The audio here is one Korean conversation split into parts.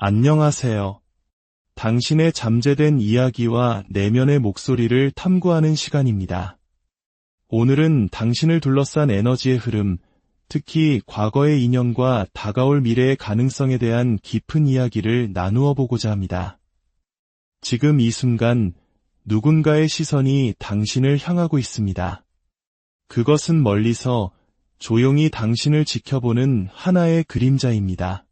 안녕하세요. 당신의 잠재된 이야기와 내면의 목소리를 탐구하는 시간입니다. 오늘은 당신을 둘러싼 에너지의 흐름, 특히 과거의 인연과 다가올 미래의 가능성에 대한 깊은 이야기를 나누어 보고자 합니다. 지금 이 순간 누군가의 시선이 당신을 향하고 있습니다. 그것은 멀리서 조용히 당신을 지켜보는 하나의 그림자입니다.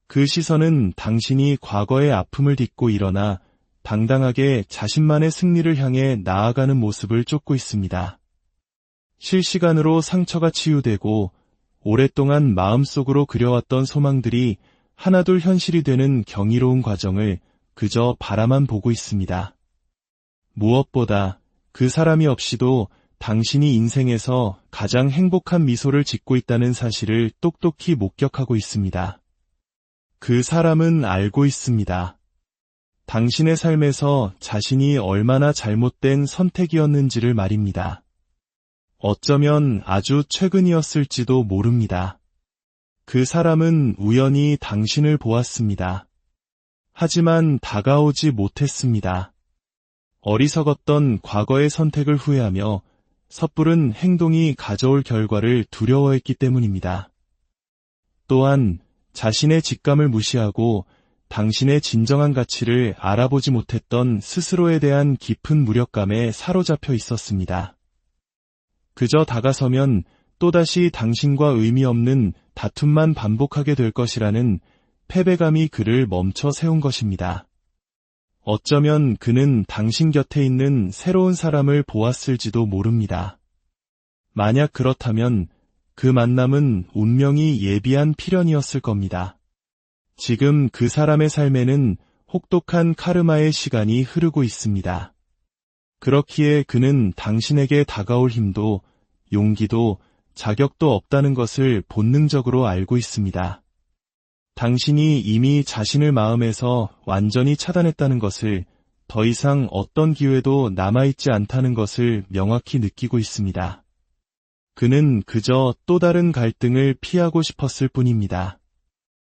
그 시선은 당신이 과거의 아픔을 딛고 일어나 당당하게 자신만의 승리를 향해 나아가는 모습을 쫓고 있습니다. 실시간으로 상처가 치유되고 오랫동안 마음속으로 그려왔던 소망들이 하나둘 현실이 되는 경이로운 과정을 그저 바라만 보고 있습니다. 무엇보다 그 사람이 없이도 당신이 인생에서 가장 행복한 미소를 짓고 있다는 사실을 똑똑히 목격하고 있습니다. 그 사람은 알고 있습니다. 당신의 삶에서 자신이 얼마나 잘못된 선택이었는지를 말입니다. 어쩌면 아주 최근이었을지도 모릅니다. 그 사람은 우연히 당신을 보았습니다. 하지만 다가오지 못했습니다. 어리석었던 과거의 선택을 후회하며 섣부른 행동이 가져올 결과를 두려워했기 때문입니다. 또한 자신의 직감을 무시하고 당신의 진정한 가치를 알아보지 못했던 스스로에 대한 깊은 무력감에 사로잡혀 있었습니다. 그저 다가서면 또다시 당신과 의미 없는 다툼만 반복하게 될 것이라는 패배감이 그를 멈춰 세운 것입니다. 어쩌면 그는 당신 곁에 있는 새로운 사람을 보았을지도 모릅니다. 만약 그렇다면 그 만남은 운명이 예비한 필연이었을 겁니다. 지금 그 사람의 삶에는 혹독한 카르마의 시간이 흐르고 있습니다. 그렇기에 그는 당신에게 다가올 힘도 용기도 자격도 없다는 것을 본능적으로 알고 있습니다. 당신이 이미 자신을 마음에서 완전히 차단했다는 것을, 더 이상 어떤 기회도 남아있지 않다는 것을 명확히 느끼고 있습니다. 그는 그저 또 다른 갈등을 피하고 싶었을 뿐입니다.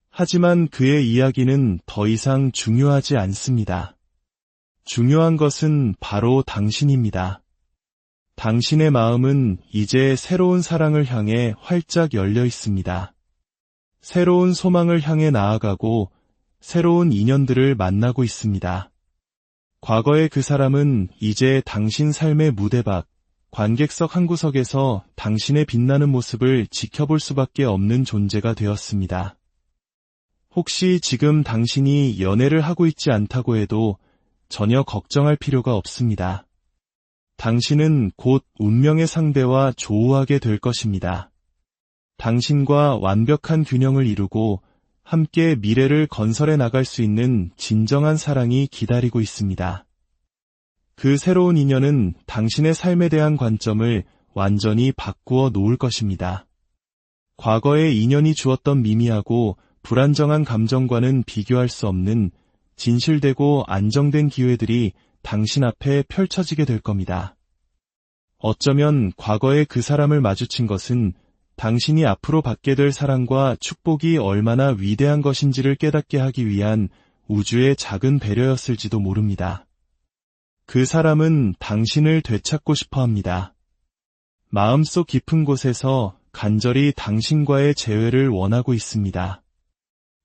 하지만 그의 이야기는 더 이상 중요하지 않습니다. 중요한 것은 바로 당신입니다. 당신의 마음은 이제 새로운 사랑을 향해 활짝 열려 있습니다. 새로운 소망을 향해 나아가고 새로운 인연들을 만나고 있습니다. 과거의 그 사람은 이제 당신 삶의 무대 밖, 관객석 한 구석에서 당신의 빛나는 모습을 지켜볼 수밖에 없는 존재가 되었습니다. 혹시 지금 당신이 연애를 하고 있지 않다고 해도 전혀 걱정할 필요가 없습니다. 당신은 곧 운명의 상대와 조우하게 될 것입니다. 당신과 완벽한 균형을 이루고 함께 미래를 건설해 나갈 수 있는 진정한 사랑이 기다리고 있습니다. 그 새로운 인연은 당신의 삶에 대한 관점을 완전히 바꾸어 놓을 것입니다. 과거의 인연이 주었던 미미하고 불안정한 감정과는 비교할 수 없는 진실되고 안정된 기회들이 당신 앞에 펼쳐지게 될 겁니다. 어쩌면 과거의 그 사람을 마주친 것은 당신이 앞으로 받게 될 사랑과 축복이 얼마나 위대한 것인지를 깨닫게 하기 위한 우주의 작은 배려였을지도 모릅니다. 그 사람은 당신을 되찾고 싶어 합니다. 마음속 깊은 곳에서 간절히 당신과의 재회를 원하고 있습니다.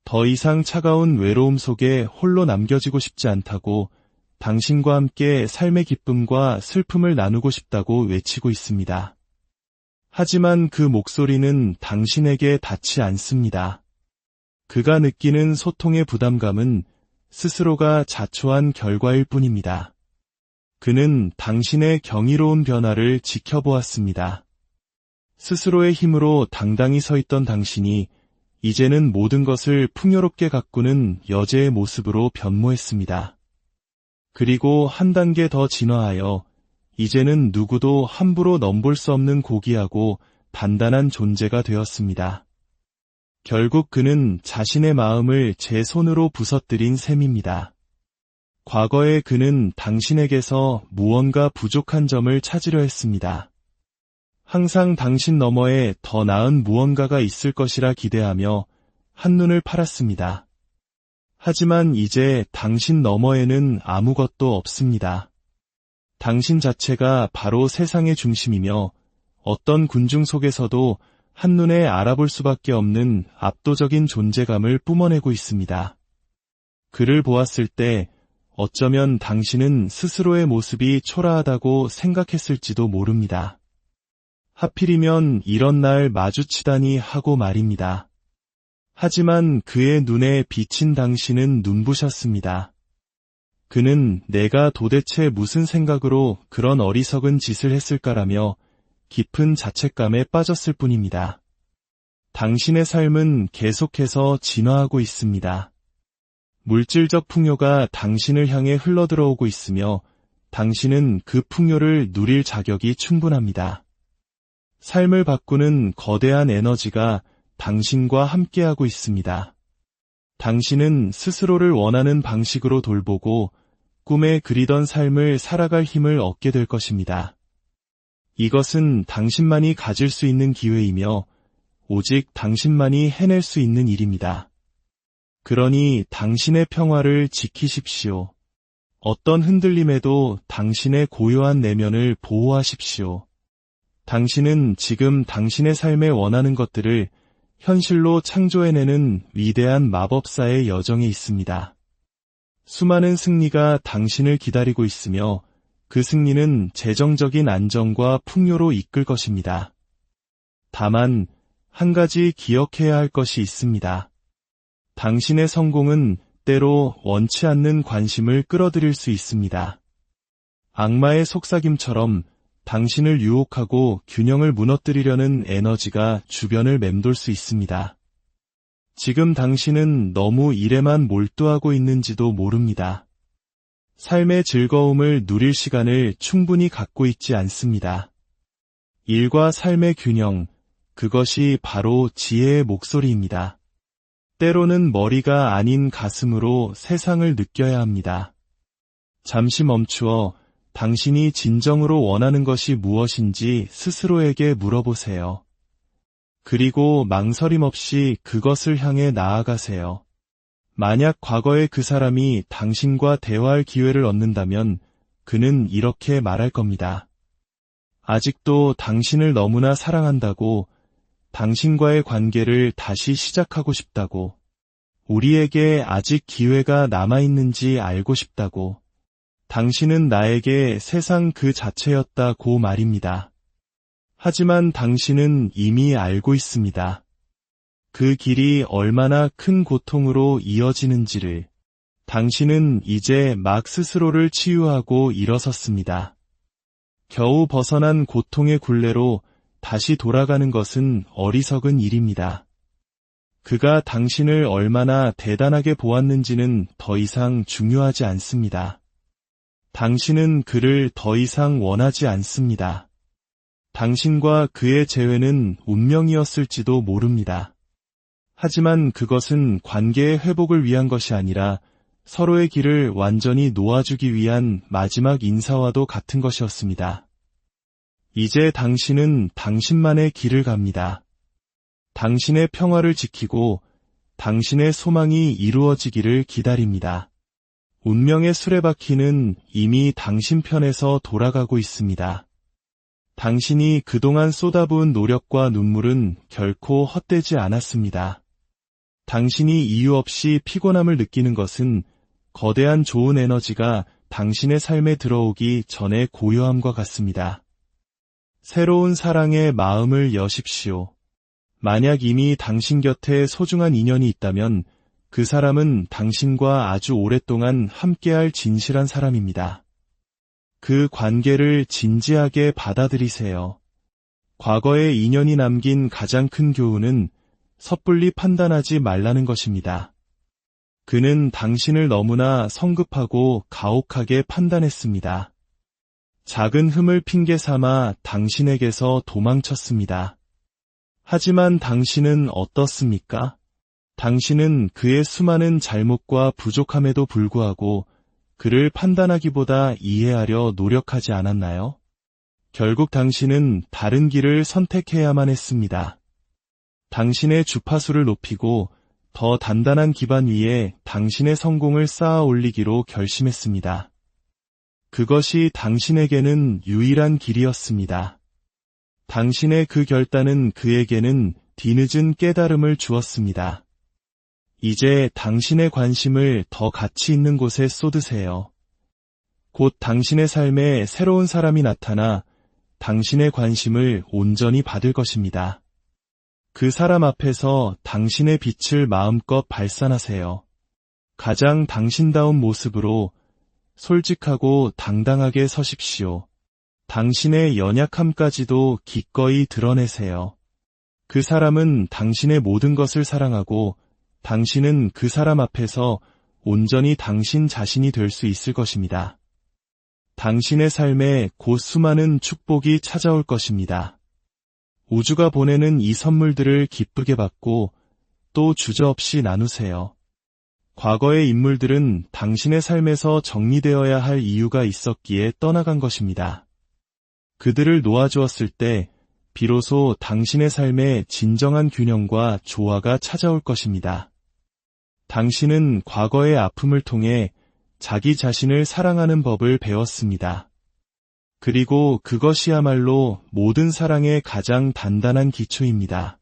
더 이상 차가운 외로움 속에 홀로 남겨지고 싶지 않다고, 당신과 함께 삶의 기쁨과 슬픔을 나누고 싶다고 외치고 있습니다. 하지만 그 목소리는 당신에게 닿지 않습니다. 그가 느끼는 소통의 부담감은 스스로가 자초한 결과일 뿐입니다. 그는 당신의 경이로운 변화를 지켜보았습니다. 스스로의 힘으로 당당히 서 있던 당신이 이제는 모든 것을 풍요롭게 가꾸는 여제의 모습으로 변모했습니다. 그리고 한 단계 더 진화하여 이제는 누구도 함부로 넘볼 수 없는 고귀하고 단단한 존재가 되었습니다. 결국 그는 자신의 마음을 제 손으로 부서뜨린 셈입니다. 과거에 그는 당신에게서 무언가 부족한 점을 찾으려 했습니다. 항상 당신 너머에 더 나은 무언가가 있을 것이라 기대하며 한눈을 팔았습니다. 하지만 이제 당신 너머에는 아무것도 없습니다. 당신 자체가 바로 세상의 중심이며 어떤 군중 속에서도 한눈에 알아볼 수밖에 없는 압도적인 존재감을 뿜어내고 있습니다. 그를 보았을 때 어쩌면 당신은 스스로의 모습이 초라하다고 생각했을지도 모릅니다. 하필이면 이런 날 마주치다니 하고 말입니다. 하지만 그의 눈에 비친 당신은 눈부셨습니다. 그는 내가 도대체 무슨 생각으로 그런 어리석은 짓을 했을까라며 깊은 자책감에 빠졌을 뿐입니다. 당신의 삶은 계속해서 진화하고 있습니다. 물질적 풍요가 당신을 향해 흘러들어오고 있으며 당신은 그 풍요를 누릴 자격이 충분합니다. 삶을 바꾸는 거대한 에너지가 당신과 함께하고 있습니다. 당신은 스스로를 원하는 방식으로 돌보고 꿈에 그리던 삶을 살아갈 힘을 얻게 될 것입니다. 이것은 당신만이 가질 수 있는 기회이며 오직 당신만이 해낼 수 있는 일입니다. 그러니 당신의 평화를 지키십시오. 어떤 흔들림에도 당신의 고요한 내면을 보호하십시오. 당신은 지금 당신의 삶에 원하는 것들을 현실로 창조해내는 위대한 마법사의 여정에 있습니다. 수많은 승리가 당신을 기다리고 있으며 그 승리는 재정적인 안정과 풍요로 이끌 것입니다. 다만 한 가지 기억해야 할 것이 있습니다. 당신의 성공은 때로 원치 않는 관심을 끌어들일 수 있습니다. 악마의 속삭임처럼 당신을 유혹하고 균형을 무너뜨리려는 에너지가 주변을 맴돌 수 있습니다. 지금 당신은 너무 일에만 몰두하고 있는지도 모릅니다. 삶의 즐거움을 누릴 시간을 충분히 갖고 있지 않습니다. 일과 삶의 균형, 그것이 바로 지혜의 목소리입니다. 때로는 머리가 아닌 가슴으로 세상을 느껴야 합니다. 잠시 멈추어 당신이 진정으로 원하는 것이 무엇인지 스스로에게 물어보세요. 그리고 망설임 없이 그것을 향해 나아가세요. 만약 과거의 그 사람이 당신과 대화할 기회를 얻는다면 그는 이렇게 말할 겁니다. 아직도 당신을 너무나 사랑한다고, 당신과의 관계를 다시 시작하고 싶다고, 우리에게 아직 기회가 남아있는지 알고 싶다고, 당신은 나에게 세상 그 자체였다고 말입니다. 하지만 당신은 이미 알고 있습니다. 그 길이 얼마나 큰 고통으로 이어지는지를. 당신은 이제 막 스스로를 치유하고 일어섰습니다. 겨우 벗어난 고통의 굴레로 다시 돌아가는 것은 어리석은 일입니다. 그가 당신을 얼마나 대단하게 보았는지는 더 이상 중요하지 않습니다. 당신은 그를 더 이상 원하지 않습니다. 당신과 그의 재회는 운명이었을지도 모릅니다. 하지만 그것은 관계의 회복을 위한 것이 아니라 서로의 길을 완전히 놓아주기 위한 마지막 인사와도 같은 것이었습니다. 이제 당신은 당신만의 길을 갑니다. 당신의 평화를 지키고 당신의 소망이 이루어지기를 기다립니다. 운명의 수레바퀴는 이미 당신 편에서 돌아가고 있습니다. 당신이 그동안 쏟아부은 노력과 눈물은 결코 헛되지 않았습니다. 당신이 이유 없이 피곤함을 느끼는 것은 거대한 좋은 에너지가 당신의 삶에 들어오기 전에 고요함과 같습니다. 새로운 사랑의 마음을 여십시오. 만약 이미 당신 곁에 소중한 인연이 있다면 그 사람은 당신과 아주 오랫동안 함께할 진실한 사람입니다. 그 관계를 진지하게 받아들이세요. 과거의 인연이 남긴 가장 큰 교훈은 섣불리 판단하지 말라는 것입니다. 그는 당신을 너무나 성급하고 가혹하게 판단했습니다. 작은 흠을 핑계 삼아 당신에게서 도망쳤습니다. 하지만 당신은 어떻습니까? 당신은 그의 수많은 잘못과 부족함에도 불구하고 그를 판단하기보다 이해하려 노력하지 않았나요? 결국 당신은 다른 길을 선택해야만 했습니다. 당신의 주파수를 높이고 더 단단한 기반 위에 당신의 성공을 쌓아 올리기로 결심했습니다. 그것이 당신에게는 유일한 길이었습니다. 당신의 그 결단은 그에게는 뒤늦은 깨달음을 주었습니다. 이제 당신의 관심을 더 가치 있는 곳에 쏟으세요. 곧 당신의 삶에 새로운 사람이 나타나 당신의 관심을 온전히 받을 것입니다. 그 사람 앞에서 당신의 빛을 마음껏 발산하세요. 가장 당신다운 모습으로 솔직하고 당당하게 서십시오. 당신의 연약함까지도 기꺼이 드러내세요. 그 사람은 당신의 모든 것을 사랑하고 당신은 그 사람 앞에서 온전히 당신 자신이 될 수 있을 것입니다. 당신의 삶에 곧 수많은 축복이 찾아올 것입니다. 우주가 보내는 이 선물들을 기쁘게 받고 또 주저없이 나누세요. 과거의 인물들은 당신의 삶에서 정리되어야 할 이유가 있었기에 떠나간 것입니다. 그들을 놓아주었을 때 비로소 당신의 삶에 진정한 균형과 조화가 찾아올 것입니다. 당신은 과거의 아픔을 통해 자기 자신을 사랑하는 법을 배웠습니다. 그리고 그것이야말로 모든 사랑의 가장 단단한 기초입니다.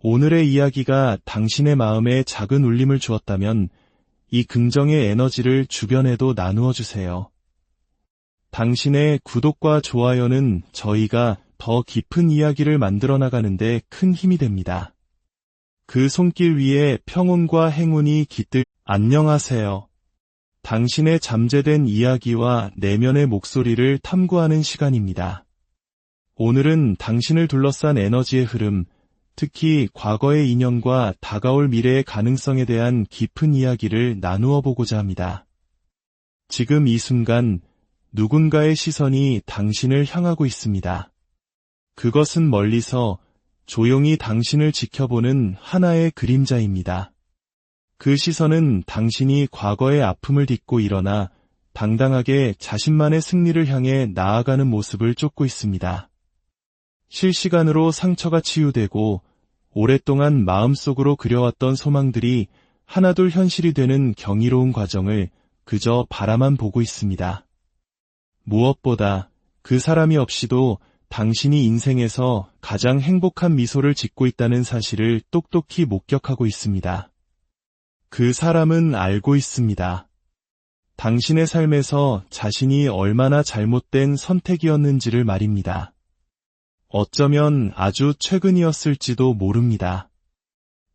오늘의 이야기가 당신의 마음에 작은 울림을 주었다면 이 긍정의 에너지를 주변에도 나누어 주세요. 당신의 구독과 좋아요는 저희가 더 깊은 이야기를 만들어 나가는데 큰 힘이 됩니다. 그 손길 위에 평온과 행운이 깃들. 안녕하세요. 당신의 잠재된 이야기와 내면의 목소리를 탐구하는 시간입니다. 오늘은 당신을 둘러싼 에너지의 흐름, 특히 과거의 인연과 다가올 미래의 가능성에 대한 깊은 이야기를 나누어 보고자 합니다. 지금 이 순간 누군가의 시선이 당신을 향하고 있습니다. 그것은 멀리서 조용히 당신을 지켜보는 하나의 그림자입니다. 그 시선은 당신이 과거의 아픔을 딛고 일어나 당당하게 자신만의 승리를 향해 나아가는 모습을 쫓고 있습니다. 실시간으로 상처가 치유되고 오랫동안 마음속으로 그려왔던 소망들이 하나둘 현실이 되는 경이로운 과정을 그저 바라만 보고 있습니다. 무엇보다 그 사람이 없이도 당신이 인생에서 가장 행복한 미소를 짓고 있다는 사실을 똑똑히 목격하고 있습니다. 그 사람은 알고 있습니다. 당신의 삶에서 자신이 얼마나 잘못된 선택이었는지를 말입니다. 어쩌면 아주 최근이었을지도 모릅니다.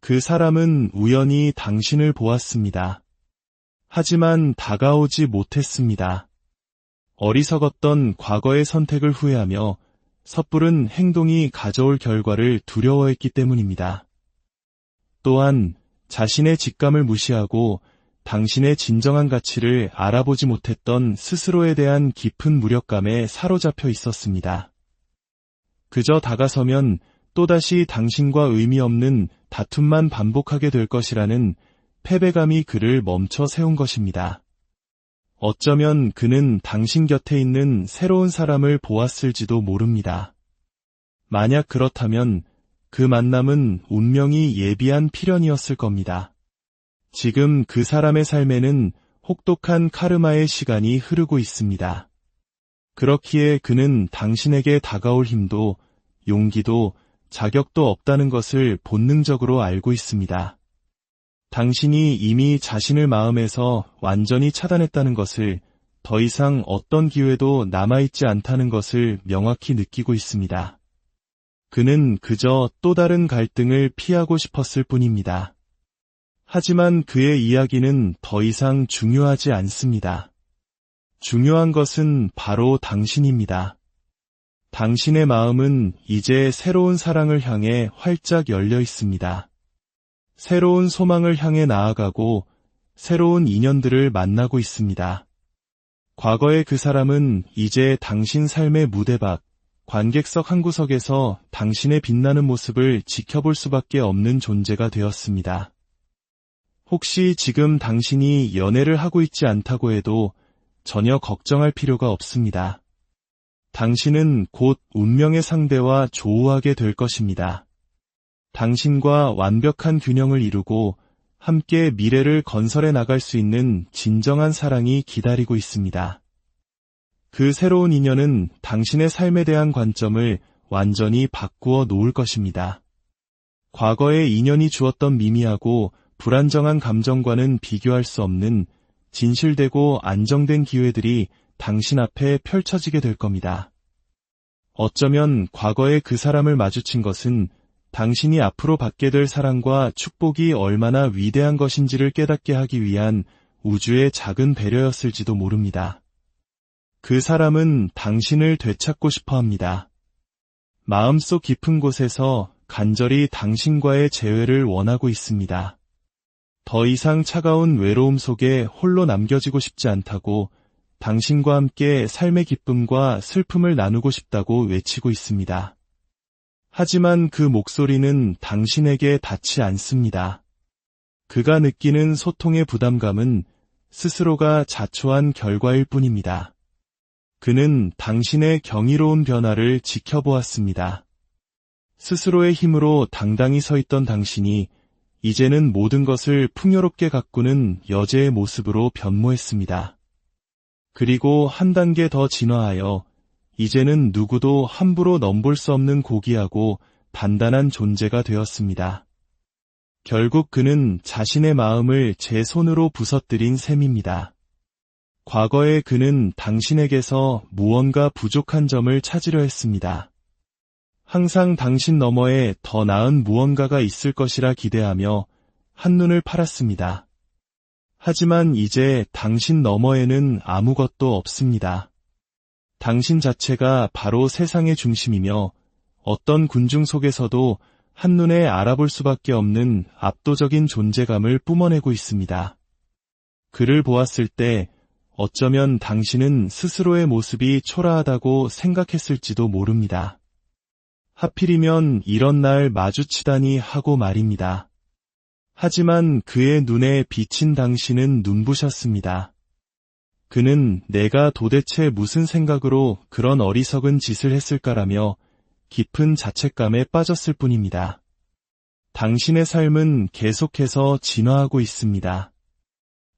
그 사람은 우연히 당신을 보았습니다. 하지만 다가오지 못했습니다. 어리석었던 과거의 선택을 후회하며 섣부른 행동이 가져올 결과를 두려워했기 때문입니다. 또한 자신의 직감을 무시하고 당신의 진정한 가치를 알아보지 못했던 스스로에 대한 깊은 무력감에 사로잡혀 있었습니다. 그저 다가서면 또다시 당신과 의미 없는 다툼만 반복하게 될 것이라는 패배감이 그를 멈춰 세운 것입니다. 어쩌면 그는 당신 곁에 있는 새로운 사람을 보았을지도 모릅니다. 만약 그렇다면 그 만남은 운명이 예비한 필연이었을 겁니다. 지금 그 사람의 삶에는 혹독한 카르마의 시간이 흐르고 있습니다. 그렇기에 그는 당신에게 다가올 힘도 용기도 자격도 없다는 것을 본능적으로 알고 있습니다. 당신이 이미 자신을 마음에서 완전히 차단했다는 것을, 더 이상 어떤 기회도 남아있지 않다는 것을 명확히 느끼고 있습니다. 그는 그저 또 다른 갈등을 피하고 싶었을 뿐입니다. 하지만 그의 이야기는 더 이상 중요하지 않습니다. 중요한 것은 바로 당신입니다. 당신의 마음은 이제 새로운 사랑을 향해 활짝 열려 있습니다. 새로운 소망을 향해 나아가고 새로운 인연들을 만나고 있습니다. 과거의 그 사람은 이제 당신 삶의 무대 밖, 관객석 한 구석에서 당신의 빛나는 모습을 지켜볼 수밖에 없는 존재가 되었습니다. 혹시 지금 당신이 연애를 하고 있지 않다고 해도 전혀 걱정할 필요가 없습니다. 당신은 곧 운명의 상대와 조우하게 될 것입니다. 당신과 완벽한 균형을 이루고 함께 미래를 건설해 나갈 수 있는 진정한 사랑이 기다리고 있습니다. 그 새로운 인연은 당신의 삶에 대한 관점을 완전히 바꾸어 놓을 것입니다. 과거의 인연이 주었던 미미하고 불안정한 감정과는 비교할 수 없는 진실되고 안정된 기회들이 당신 앞에 펼쳐지게 될 겁니다. 어쩌면 과거에 그 사람을 마주친 것은 당신이 앞으로 받게 될 사랑과 축복이 얼마나 위대한 것인지를 깨닫게 하기 위한 우주의 작은 배려였을지도 모릅니다. 그 사람은 당신을 되찾고 싶어 합니다. 마음속 깊은 곳에서 간절히 당신과의 재회를 원하고 있습니다. 더 이상 차가운 외로움 속에 홀로 남겨지고 싶지 않다고 당신과 함께 삶의 기쁨과 슬픔을 나누고 싶다고 외치고 있습니다. 하지만 그 목소리는 당신에게 닿지 않습니다. 그가 느끼는 소통의 부담감은 스스로가 자초한 결과일 뿐입니다. 그는 당신의 경이로운 변화를 지켜보았습니다. 스스로의 힘으로 당당히 서 있던 당신이 이제는 모든 것을 풍요롭게 가꾸는 여제의 모습으로 변모했습니다. 그리고 한 단계 더 진화하여 이제는 누구도 함부로 넘볼 수 없는 고귀하고 단단한 존재가 되었습니다. 결국 그는 자신의 마음을 제 손으로 부서뜨린 셈입니다. 과거에 그는 당신에게서 무언가 부족한 점을 찾으려 했습니다. 항상 당신 너머에 더 나은 무언가가 있을 것이라 기대하며 한눈을 팔았습니다. 하지만 이제 당신 너머에는 아무것도 없습니다. 당신 자체가 바로 세상의 중심이며 어떤 군중 속에서도 한눈에 알아볼 수밖에 없는 압도적인 존재감을 뿜어내고 있습니다. 그를 보았을 때 어쩌면 당신은 스스로의 모습이 초라하다고 생각했을지도 모릅니다. 하필이면 이런 날 마주치다니 하고 말입니다. 하지만 그의 눈에 비친 당신은 눈부셨습니다. 그는 내가 도대체 무슨 생각으로 그런 어리석은 짓을 했을까라며 깊은 자책감에 빠졌을 뿐입니다. 당신의 삶은 계속해서 진화하고 있습니다.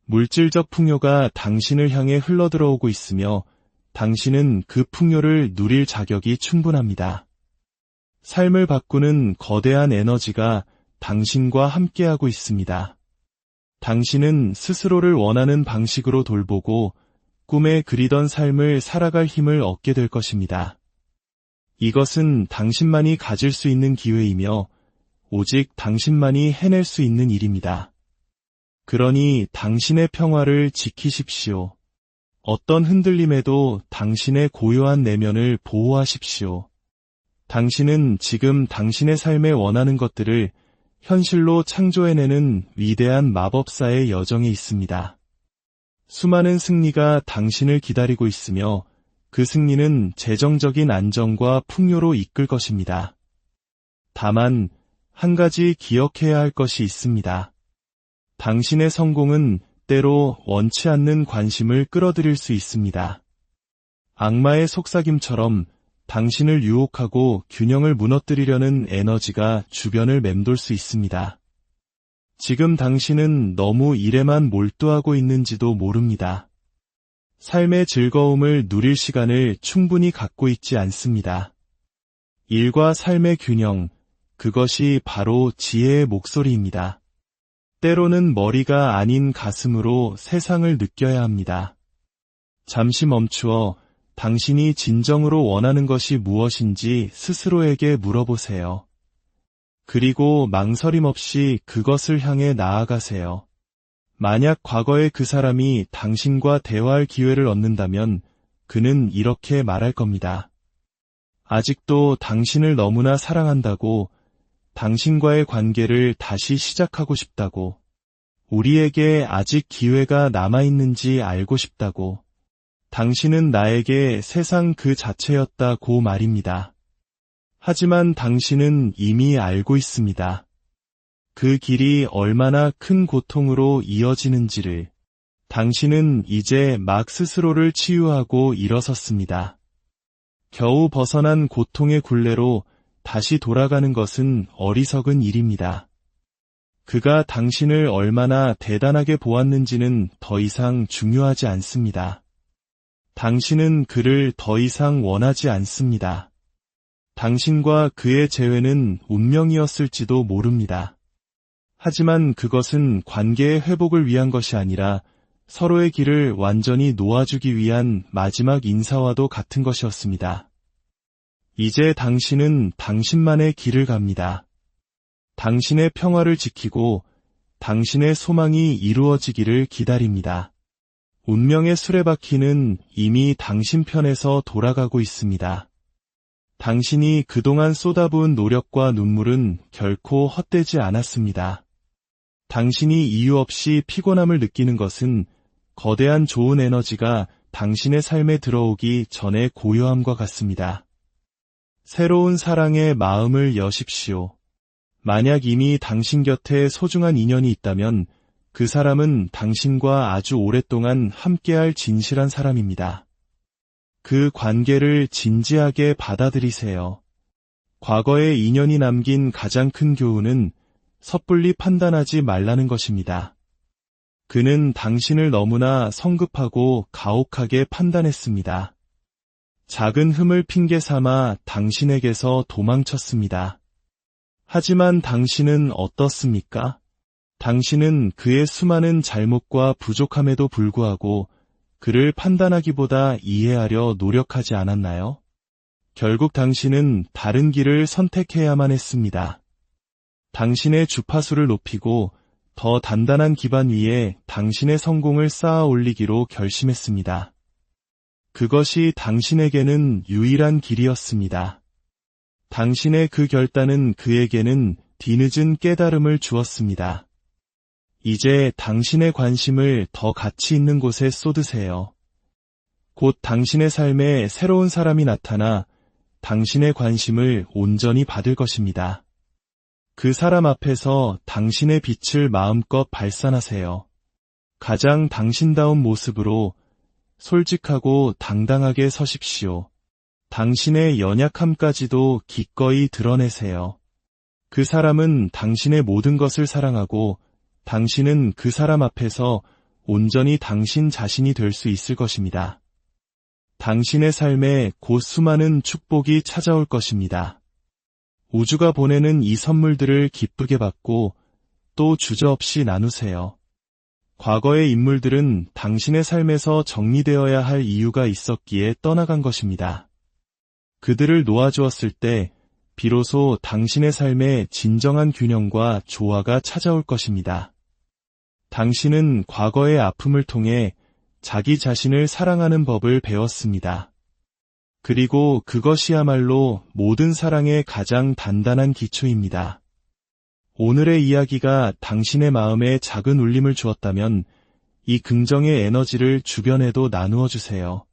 물질적 풍요가 당신을 향해 흘러들어오고 있으며 당신은 그 풍요를 누릴 자격이 충분합니다. 삶을 바꾸는 거대한 에너지가 당신과 함께하고 있습니다. 당신은 스스로를 원하는 방식으로 돌보고 꿈에 그리던 삶을 살아갈 힘을 얻게 될 것입니다. 이것은 당신만이 가질 수 있는 기회이며 오직 당신만이 해낼 수 있는 일입니다. 그러니 당신의 평화를 지키십시오. 어떤 흔들림에도 당신의 고요한 내면을 보호하십시오. 당신은 지금 당신의 삶에 원하는 것들을 현실로 창조해내는 위대한 마법사의 여정에 있습니다. 수많은 승리가 당신을 기다리고 있으며 그 승리는 재정적인 안정과 풍요로 이끌 것입니다. 다만 한 가지 기억해야 할 것이 있습니다. 당신의 성공은 때로 원치 않는 관심을 끌어들일 수 있습니다. 악마의 속삭임처럼 당신을 유혹하고 균형을 무너뜨리려는 에너지가 주변을 맴돌 수 있습니다. 지금 당신은 너무 일에만 몰두하고 있는지도 모릅니다. 삶의 즐거움을 누릴 시간을 충분히 갖고 있지 않습니다. 일과 삶의 균형, 그것이 바로 지혜의 목소리입니다. 때로는 머리가 아닌 가슴으로 세상을 느껴야 합니다. 잠시 멈추어 당신이 진정으로 원하는 것이 무엇인지 스스로에게 물어보세요. 그리고 망설임 없이 그것을 향해 나아가세요. 만약 과거의 그 사람이 당신과 대화할 기회를 얻는다면 그는 이렇게 말할 겁니다. 아직도 당신을 너무나 사랑한다고, 당신과의 관계를 다시 시작하고 싶다고, 우리에게 아직 기회가 남아있는지 알고 싶다고, 당신은 나에게 세상 그 자체였다고 말입니다. 하지만 당신은 이미 알고 있습니다. 그 길이 얼마나 큰 고통으로 이어지는지를. 당신은 이제 막 스스로를 치유하고 일어섰습니다. 겨우 벗어난 고통의 굴레로 다시 돌아가는 것은 어리석은 일입니다. 그가 당신을 얼마나 대단하게 보았는지는 더 이상 중요하지 않습니다. 당신은 그를 더 이상 원하지 않습니다. 당신과 그의 재회는 운명이었을지도 모릅니다. 하지만 그것은 관계의 회복을 위한 것이 아니라 서로의 길을 완전히 놓아주기 위한 마지막 인사와도 같은 것이었습니다. 이제 당신은 당신만의 길을 갑니다. 당신의 평화를 지키고 당신의 소망이 이루어지기를 기다립니다. 운명의 수레바퀴는 이미 당신 편에서 돌아가고 있습니다. 당신이 그동안 쏟아부은 노력과 눈물은 결코 헛되지 않았습니다. 당신이 이유 없이 피곤함을 느끼는 것은 거대한 좋은 에너지가 당신의 삶에 들어오기 전에 고요함과 같습니다. 새로운 사랑에 마음을 여십시오. 만약 이미 당신 곁에 소중한 인연이 있다면 그 사람은 당신과 아주 오랫동안 함께할 진실한 사람입니다. 그 관계를 진지하게 받아들이세요. 과거의 인연이 남긴 가장 큰 교훈은 섣불리 판단하지 말라는 것입니다. 그는 당신을 너무나 성급하고 가혹하게 판단했습니다. 작은 흠을 핑계 삼아 당신에게서 도망쳤습니다. 하지만 당신은 어떻습니까? 당신은 그의 수많은 잘못과 부족함에도 불구하고 그를 판단하기보다 이해하려 노력하지 않았나요? 결국 당신은 다른 길을 선택해야만 했습니다. 당신의 주파수를 높이고 더 단단한 기반 위에 당신의 성공을 쌓아 올리기로 결심했습니다. 그것이 당신에게는 유일한 길이었습니다. 당신의 그 결단은 그에게는 뒤늦은 깨달음을 주었습니다. 이제 당신의 관심을 더 가치 있는 곳에 쏟으세요. 곧 당신의 삶에 새로운 사람이 나타나 당신의 관심을 온전히 받을 것입니다. 그 사람 앞에서 당신의 빛을 마음껏 발산하세요. 가장 당신다운 모습으로 솔직하고 당당하게 서십시오. 당신의 연약함까지도 기꺼이 드러내세요. 그 사람은 당신의 모든 것을 사랑하고 당신은 그 사람 앞에서 온전히 당신 자신이 될 수 있을 것입니다. 당신의 삶에 곧 수많은 축복이 찾아올 것입니다. 우주가 보내는 이 선물들을 기쁘게 받고 또 주저없이 나누세요. 과거의 인물들은 당신의 삶에서 정리되어야 할 이유가 있었기에 떠나간 것입니다. 그들을 놓아주었을 때 비로소 당신의 삶에 진정한 균형과 조화가 찾아올 것입니다. 당신은 과거의 아픔을 통해 자기 자신을 사랑하는 법을 배웠습니다. 그리고 그것이야말로 모든 사랑의 가장 단단한 기초입니다. 오늘의 이야기가 당신의 마음에 작은 울림을 주었다면 이 긍정의 에너지를 주변에도 나누어 주세요.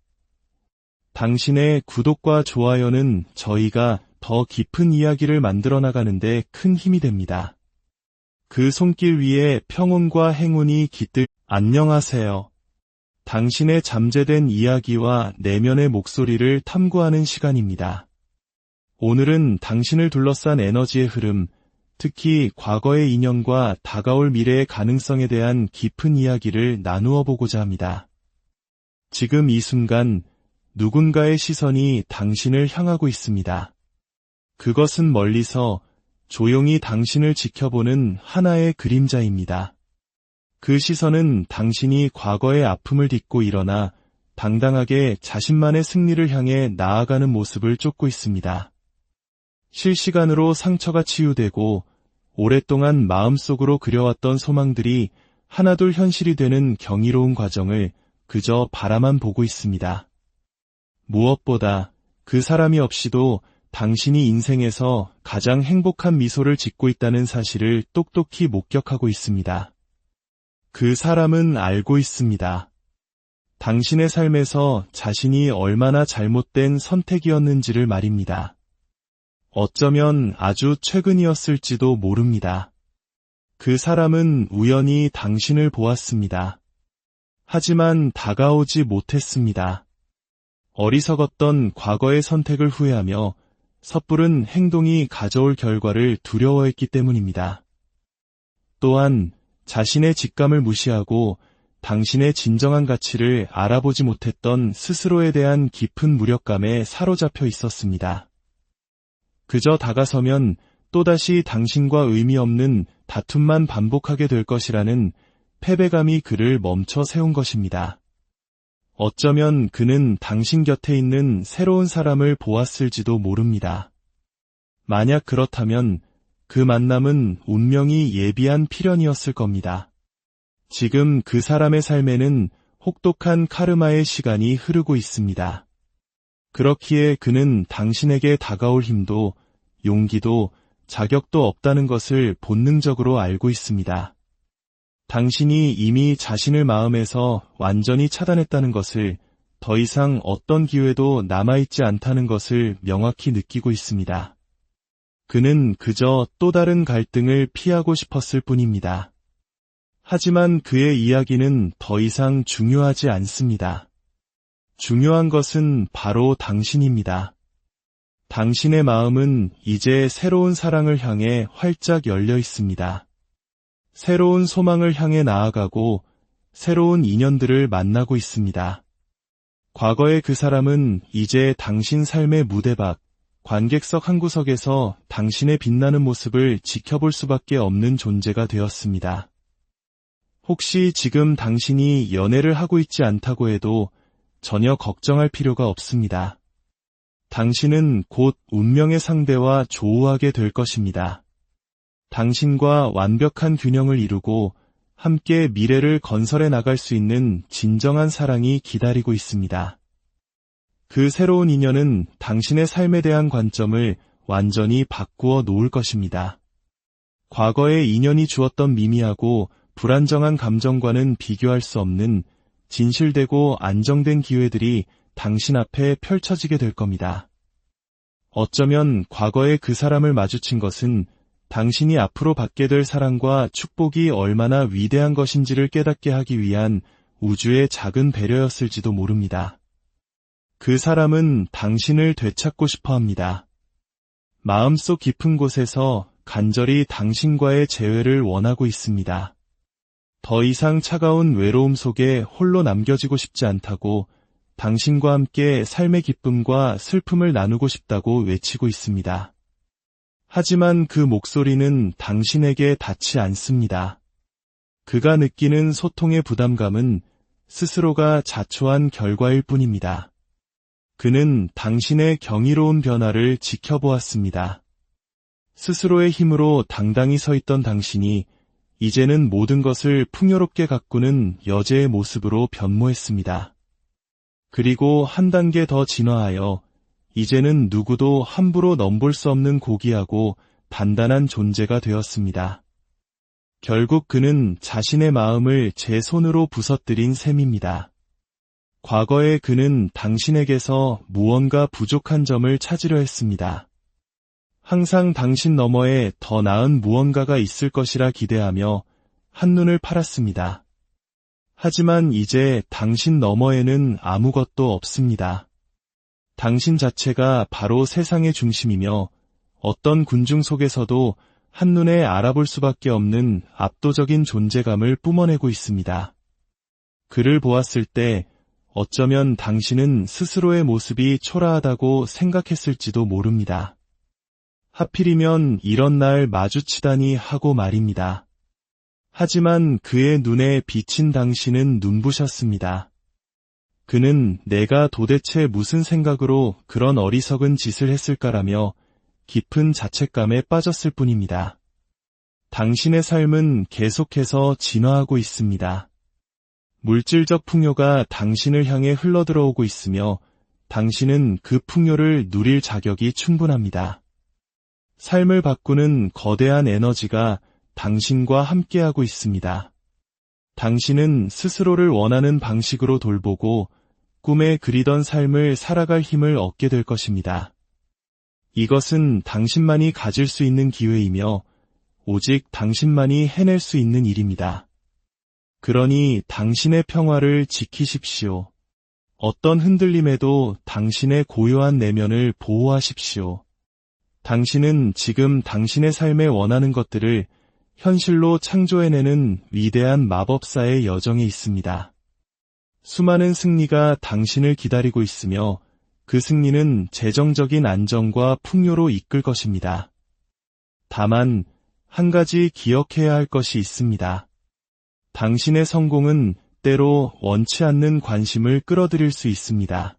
당신의 구독과 좋아요는 저희가 더 깊은 이야기를 만들어 나가는데 큰 힘이 됩니다. 그 손길 위에 평온과 행운이 깃들. 안녕하세요. 당신의 잠재된 이야기와 내면의 목소리를 탐구하는 시간입니다. 오늘은 당신을 둘러싼 에너지의 흐름, 특히 과거의 인연과 다가올 미래의 가능성에 대한 깊은 이야기를 나누어 보고자 합니다. 지금 이 순간 누군가의 시선이 당신을 향하고 있습니다. 그것은 멀리서 조용히 당신을 지켜보는 하나의 그림자입니다. 그 시선은 당신이 과거의 아픔을 딛고 일어나 당당하게 자신만의 승리를 향해 나아가는 모습을 쫓고 있습니다. 실시간으로 상처가 치유되고 오랫동안 마음속으로 그려왔던 소망들이 하나둘 현실이 되는 경이로운 과정을 그저 바라만 보고 있습니다. 무엇보다 그 사람이 없이도 당신이 인생에서 가장 행복한 미소를 짓고 있다는 사실을 똑똑히 목격하고 있습니다. 그 사람은 알고 있습니다. 당신의 삶에서 자신이 얼마나 잘못된 선택이었는지를 말입니다. 어쩌면 아주 최근이었을지도 모릅니다. 그 사람은 우연히 당신을 보았습니다. 하지만 다가오지 못했습니다. 어리석었던 과거의 선택을 후회하며 섣부른 행동이 가져올 결과를 두려워했기 때문입니다. 또한 자신의 직감을 무시하고 당신의 진정한 가치를 알아보지 못했던 스스로에 대한 깊은 무력감에 사로잡혀 있었습니다. 그저 다가서면 또다시 당신과 의미 없는 다툼만 반복하게 될 것이라는 패배감이 그를 멈춰 세운 것입니다. 어쩌면 그는 당신 곁에 있는 새로운 사람을 보았을지도 모릅니다. 만약 그렇다면 그 만남은 운명이 예비한 필연이었을 겁니다. 지금 그 사람의 삶에는 혹독한 카르마의 시간이 흐르고 있습니다. 그렇기에 그는 당신에게 다가올 힘도 용기도 자격도 없다는 것을 본능적으로 알고 있습니다. 당신이 이미 자신을 마음에서 완전히 차단했다는 것을, 더 이상 어떤 기회도 남아있지 않다는 것을 명확히 느끼고 있습니다. 그는 그저 또 다른 갈등을 피하고 싶었을 뿐입니다. 하지만 그의 이야기는 더 이상 중요하지 않습니다. 중요한 것은 바로 당신입니다. 당신의 마음은 이제 새로운 사랑을 향해 활짝 열려 있습니다. 새로운 소망을 향해 나아가고 새로운 인연들을 만나고 있습니다. 과거의 그 사람은 이제 당신 삶의 무대 밖, 관객석 한 구석에서 당신의 빛나는 모습을 지켜볼 수밖에 없는 존재가 되었습니다. 혹시 지금 당신이 연애를 하고 있지 않다고 해도 전혀 걱정할 필요가 없습니다. 당신은 곧 운명의 상대와 조우하게 될 것입니다. 당신과 완벽한 균형을 이루고 함께 미래를 건설해 나갈 수 있는 진정한 사랑이 기다리고 있습니다. 그 새로운 인연은 당신의 삶에 대한 관점을 완전히 바꾸어 놓을 것입니다. 과거의 인연이 주었던 미미하고 불안정한 감정과는 비교할 수 없는 진실되고 안정된 기회들이 당신 앞에 펼쳐지게 될 겁니다. 어쩌면 과거의 그 사람을 마주친 것은 당신이 앞으로 받게 될 사랑과 축복이 얼마나 위대한 것인지를 깨닫게 하기 위한 우주의 작은 배려였을지도 모릅니다. 그 사람은 당신을 되찾고 싶어 합니다. 마음속 깊은 곳에서 간절히 당신과의 재회를 원하고 있습니다. 더 이상 차가운 외로움 속에 홀로 남겨지고 싶지 않다고, 당신과 함께 삶의 기쁨과 슬픔을 나누고 싶다고 외치고 있습니다. 하지만 그 목소리는 당신에게 닿지 않습니다. 그가 느끼는 소통의 부담감은 스스로가 자초한 결과일 뿐입니다. 그는 당신의 경이로운 변화를 지켜보았습니다. 스스로의 힘으로 당당히 서 있던 당신이 이제는 모든 것을 풍요롭게 가꾸는 여제의 모습으로 변모했습니다. 그리고 한 단계 더 진화하여 이제는 누구도 함부로 넘볼 수 없는 고귀하고 단단한 존재가 되었습니다. 결국 그는 자신의 마음을 제 손으로 부서뜨린 셈입니다. 과거에 그는 당신에게서 무언가 부족한 점을 찾으려 했습니다. 항상 당신 너머에 더 나은 무언가가 있을 것이라 기대하며 한눈을 팔았습니다. 하지만 이제 당신 너머에는 아무것도 없습니다. 당신 자체가 바로 세상의 중심이며 어떤 군중 속에서도 한눈에 알아볼 수밖에 없는 압도적인 존재감을 뿜어내고 있습니다. 그를 보았을 때 어쩌면 당신은 스스로의 모습이 초라하다고 생각했을지도 모릅니다. 하필이면 이런 날 마주치다니 하고 말입니다. 하지만 그의 눈에 비친 당신은 눈부셨습니다. 그는 내가 도대체 무슨 생각으로 그런 어리석은 짓을 했을까라며 깊은 자책감에 빠졌을 뿐입니다. 당신의 삶은 계속해서 진화하고 있습니다. 물질적 풍요가 당신을 향해 흘러들어오고 있으며 당신은 그 풍요를 누릴 자격이 충분합니다. 삶을 바꾸는 거대한 에너지가 당신과 함께하고 있습니다. 당신은 스스로를 원하는 방식으로 돌보고 꿈에 그리던 삶을 살아갈 힘을 얻게 될 것입니다. 이것은 당신만이 가질 수 있는 기회이며 오직 당신만이 해낼 수 있는 일입니다. 그러니 당신의 평화를 지키십시오. 어떤 흔들림에도 당신의 고요한 내면을 보호하십시오. 당신은 지금 당신의 삶에 원하는 것들을 현실로 창조해내는 위대한 마법사의 여정에 있습니다. 수많은 승리가 당신을 기다리고 있으며 그 승리는 재정적인 안정과 풍요로 이끌 것입니다. 다만 한 가지 기억해야 할 것이 있습니다. 당신의 성공은 때로 원치 않는 관심을 끌어들일 수 있습니다.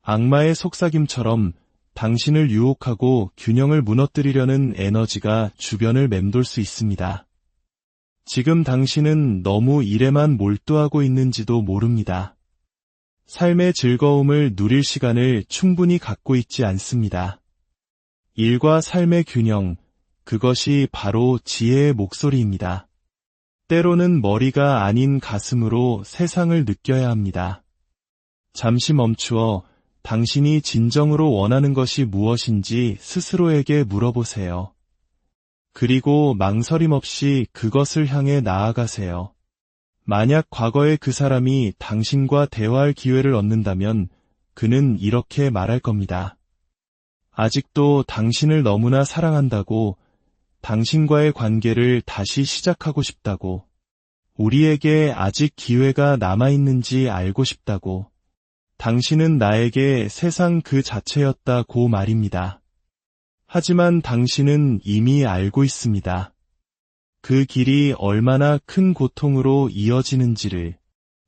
악마의 속삭임처럼 당신을 유혹하고 균형을 무너뜨리려는 에너지가 주변을 맴돌 수 있습니다. 지금 당신은 너무 일에만 몰두하고 있는지도 모릅니다. 삶의 즐거움을 누릴 시간을 충분히 갖고 있지 않습니다. 일과 삶의 균형, 그것이 바로 지혜의 목소리입니다. 때로는 머리가 아닌 가슴으로 세상을 느껴야 합니다. 잠시 멈추어 당신이 진정으로 원하는 것이 무엇인지 스스로에게 물어보세요. 그리고 망설임 없이 그것을 향해 나아가세요. 만약 과거의 그 사람이 당신과 대화할 기회를 얻는다면 그는 이렇게 말할 겁니다. 아직도 당신을 너무나 사랑한다고, 당신과의 관계를 다시 시작하고 싶다고, 우리에게 아직 기회가 남아있는지 알고 싶다고, 당신은 나에게 세상 그 자체였다고 말입니다. 하지만 당신은 이미 알고 있습니다. 그 길이 얼마나 큰 고통으로 이어지는지를.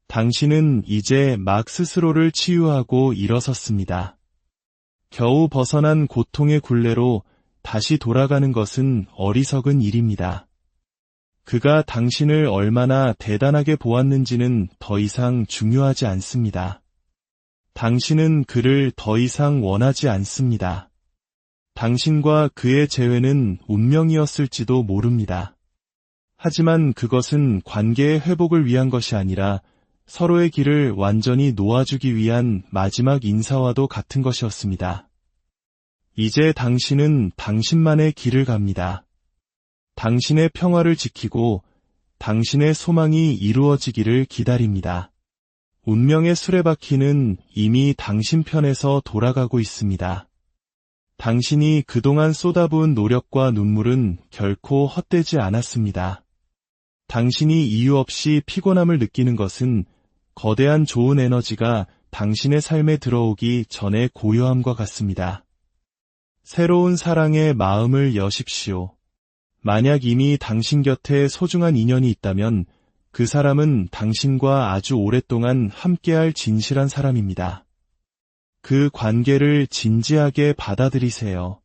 당신은 이제 막 스스로를 치유하고 일어섰습니다. 겨우 벗어난 고통의 굴레로 다시 돌아가는 것은 어리석은 일입니다. 그가 당신을 얼마나 대단하게 보았는지는 더 이상 중요하지 않습니다. 당신은 그를 더 이상 원하지 않습니다. 당신과 그의 재회는 운명이었을지도 모릅니다. 하지만 그것은 관계의 회복을 위한 것이 아니라 서로의 길을 완전히 놓아주기 위한 마지막 인사와도 같은 것이었습니다. 이제 당신은 당신만의 길을 갑니다. 당신의 평화를 지키고 당신의 소망이 이루어지기를 기다립니다. 운명의 수레바퀴는 이미 당신 편에서 돌아가고 있습니다. 당신이 그동안 쏟아부은 노력과 눈물은 결코 헛되지 않았습니다. 당신이 이유 없이 피곤함을 느끼는 것은 거대한 좋은 에너지가 당신의 삶에 들어오기 전에 고요함과 같습니다. 새로운 사랑에 마음을 여십시오. 만약 이미 당신 곁에 소중한 인연이 있다면 그 사람은 당신과 아주 오랫동안 함께할 진실한 사람입니다. 그 관계를 진지하게 받아들이세요.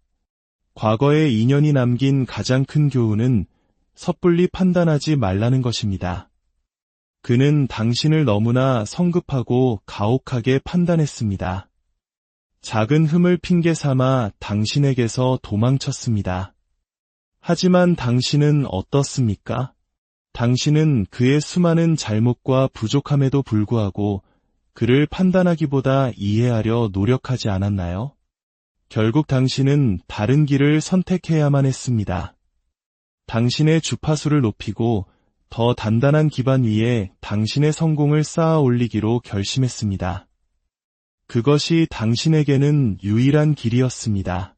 과거의 인연이 남긴 가장 큰 교훈은 섣불리 판단하지 말라는 것입니다. 그는 당신을 너무나 성급하고 가혹하게 판단했습니다. 작은 흠을 핑계 삼아 당신에게서 도망쳤습니다. 하지만 당신은 어떻습니까? 당신은 그의 수많은 잘못과 부족함에도 불구하고 그를 판단하기보다 이해하려 노력하지 않았나요? 결국 당신은 다른 길을 선택해야만 했습니다. 당신의 주파수를 높이고 더 단단한 기반 위에 당신의 성공을 쌓아 올리기로 결심했습니다. 그것이 당신에게는 유일한 길이었습니다.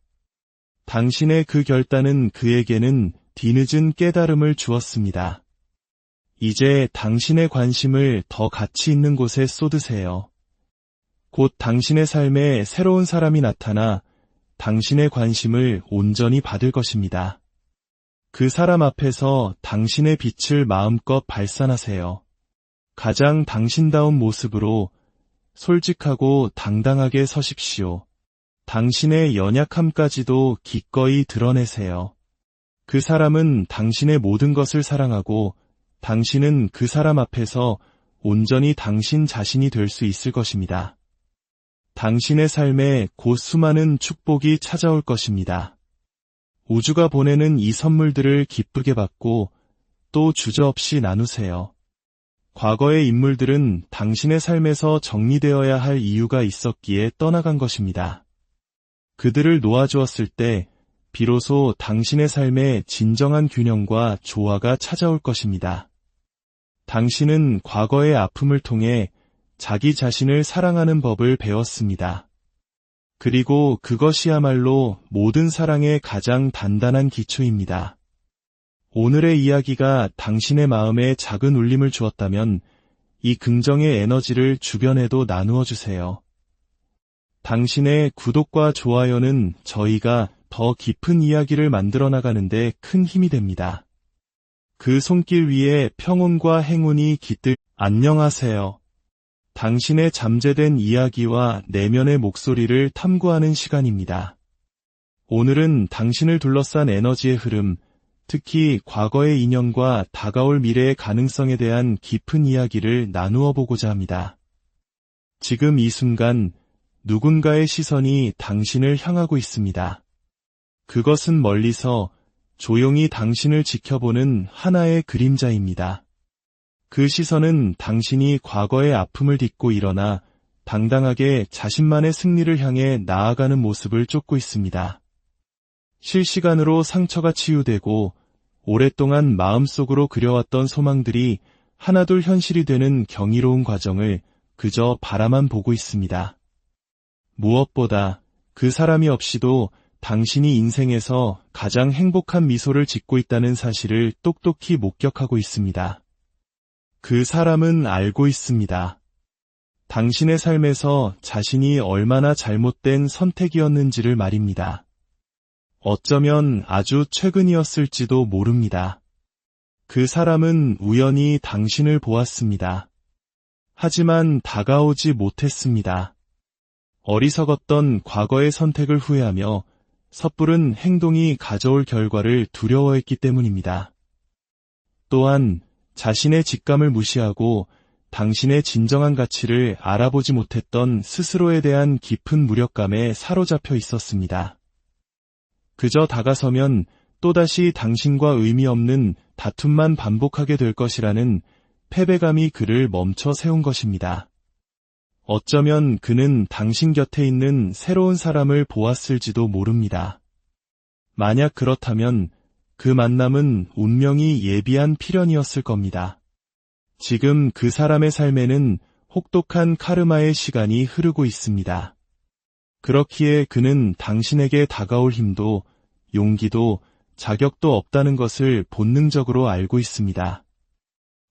당신의 그 결단은 그에게는 뒤늦은 깨달음을 주었습니다. 이제 당신의 관심을 더 가치 있는 곳에 쏟으세요. 곧 당신의 삶에 새로운 사람이 나타나 당신의 관심을 온전히 받을 것입니다. 그 사람 앞에서 당신의 빛을 마음껏 발산하세요. 가장 당신다운 모습으로 솔직하고 당당하게 서십시오. 당신의 연약함까지도 기꺼이 드러내세요. 그 사람은 당신의 모든 것을 사랑하고 당신은 그 사람 앞에서 온전히 당신 자신이 될 수 있을 것입니다. 당신의 삶에 곧 수많은 축복이 찾아올 것입니다. 우주가 보내는 이 선물들을 기쁘게 받고 또 주저없이 나누세요. 과거의 인물들은 당신의 삶에서 정리되어야 할 이유가 있었기에 떠나간 것입니다. 그들을 놓아주었을 때 비로소 당신의 삶에 진정한 균형과 조화가 찾아올 것입니다. 당신은 과거의 아픔을 통해 자기 자신을 사랑하는 법을 배웠습니다. 그리고 그것이야말로 모든 사랑의 가장 단단한 기초입니다. 오늘의 이야기가 당신의 마음에 작은 울림을 주었다면 이 긍정의 에너지를 주변에도 나누어 주세요. 당신의 구독과 좋아요는 저희가 더 깊은 이야기를 만들어 나가는데 큰 힘이 됩니다. 그 손길 위에 평온과 행운이 깃들. 안녕하세요. 당신의 잠재된 이야기와 내면의 목소리를 탐구하는 시간입니다. 오늘은 당신을 둘러싼 에너지의 흐름, 특히 과거의 인연과 다가올 미래의 가능성에 대한 깊은 이야기를 나누어 보고자 합니다. 지금 이 순간 누군가의 시선이 당신을 향하고 있습니다. 그것은 멀리서 조용히 당신을 지켜보는 하나의 그림자입니다. 그 시선은 당신이 과거의 아픔을 딛고 일어나 당당하게 자신만의 승리를 향해 나아가는 모습을 쫓고 있습니다. 실시간으로 상처가 치유되고 오랫동안 마음속으로 그려왔던 소망들이 하나둘 현실이 되는 경이로운 과정을 그저 바라만 보고 있습니다. 무엇보다 그 사람이 없이도 당신이 인생에서 가장 행복한 미소를 짓고 있다는 사실을 똑똑히 목격하고 있습니다. 그 사람은 알고 있습니다. 당신의 삶에서 자신이 얼마나 잘못된 선택이었는지를 말입니다. 어쩌면 아주 최근이었을지도 모릅니다. 그 사람은 우연히 당신을 보았습니다. 하지만 다가오지 못했습니다. 어리석었던 과거의 선택을 후회하며 섣부른 행동이 가져올 결과를 두려워했기 때문입니다. 또한 자신의 직감을 무시하고 당신의 진정한 가치를 알아보지 못했던 스스로에 대한 깊은 무력감에 사로잡혀 있었습니다. 그저 다가서면 또다시 당신과 의미 없는 다툼만 반복하게 될 것이라는 패배감이 그를 멈춰 세운 것입니다. 어쩌면 그는 당신 곁에 있는 새로운 사람을 보았을지도 모릅니다. 만약 그렇다면 그 만남은 운명이 예비한 필연이었을 겁니다. 지금 그 사람의 삶에는 혹독한 카르마의 시간이 흐르고 있습니다. 그렇기에 그는 당신에게 다가올 힘도 용기도 자격도 없다는 것을 본능적으로 알고 있습니다.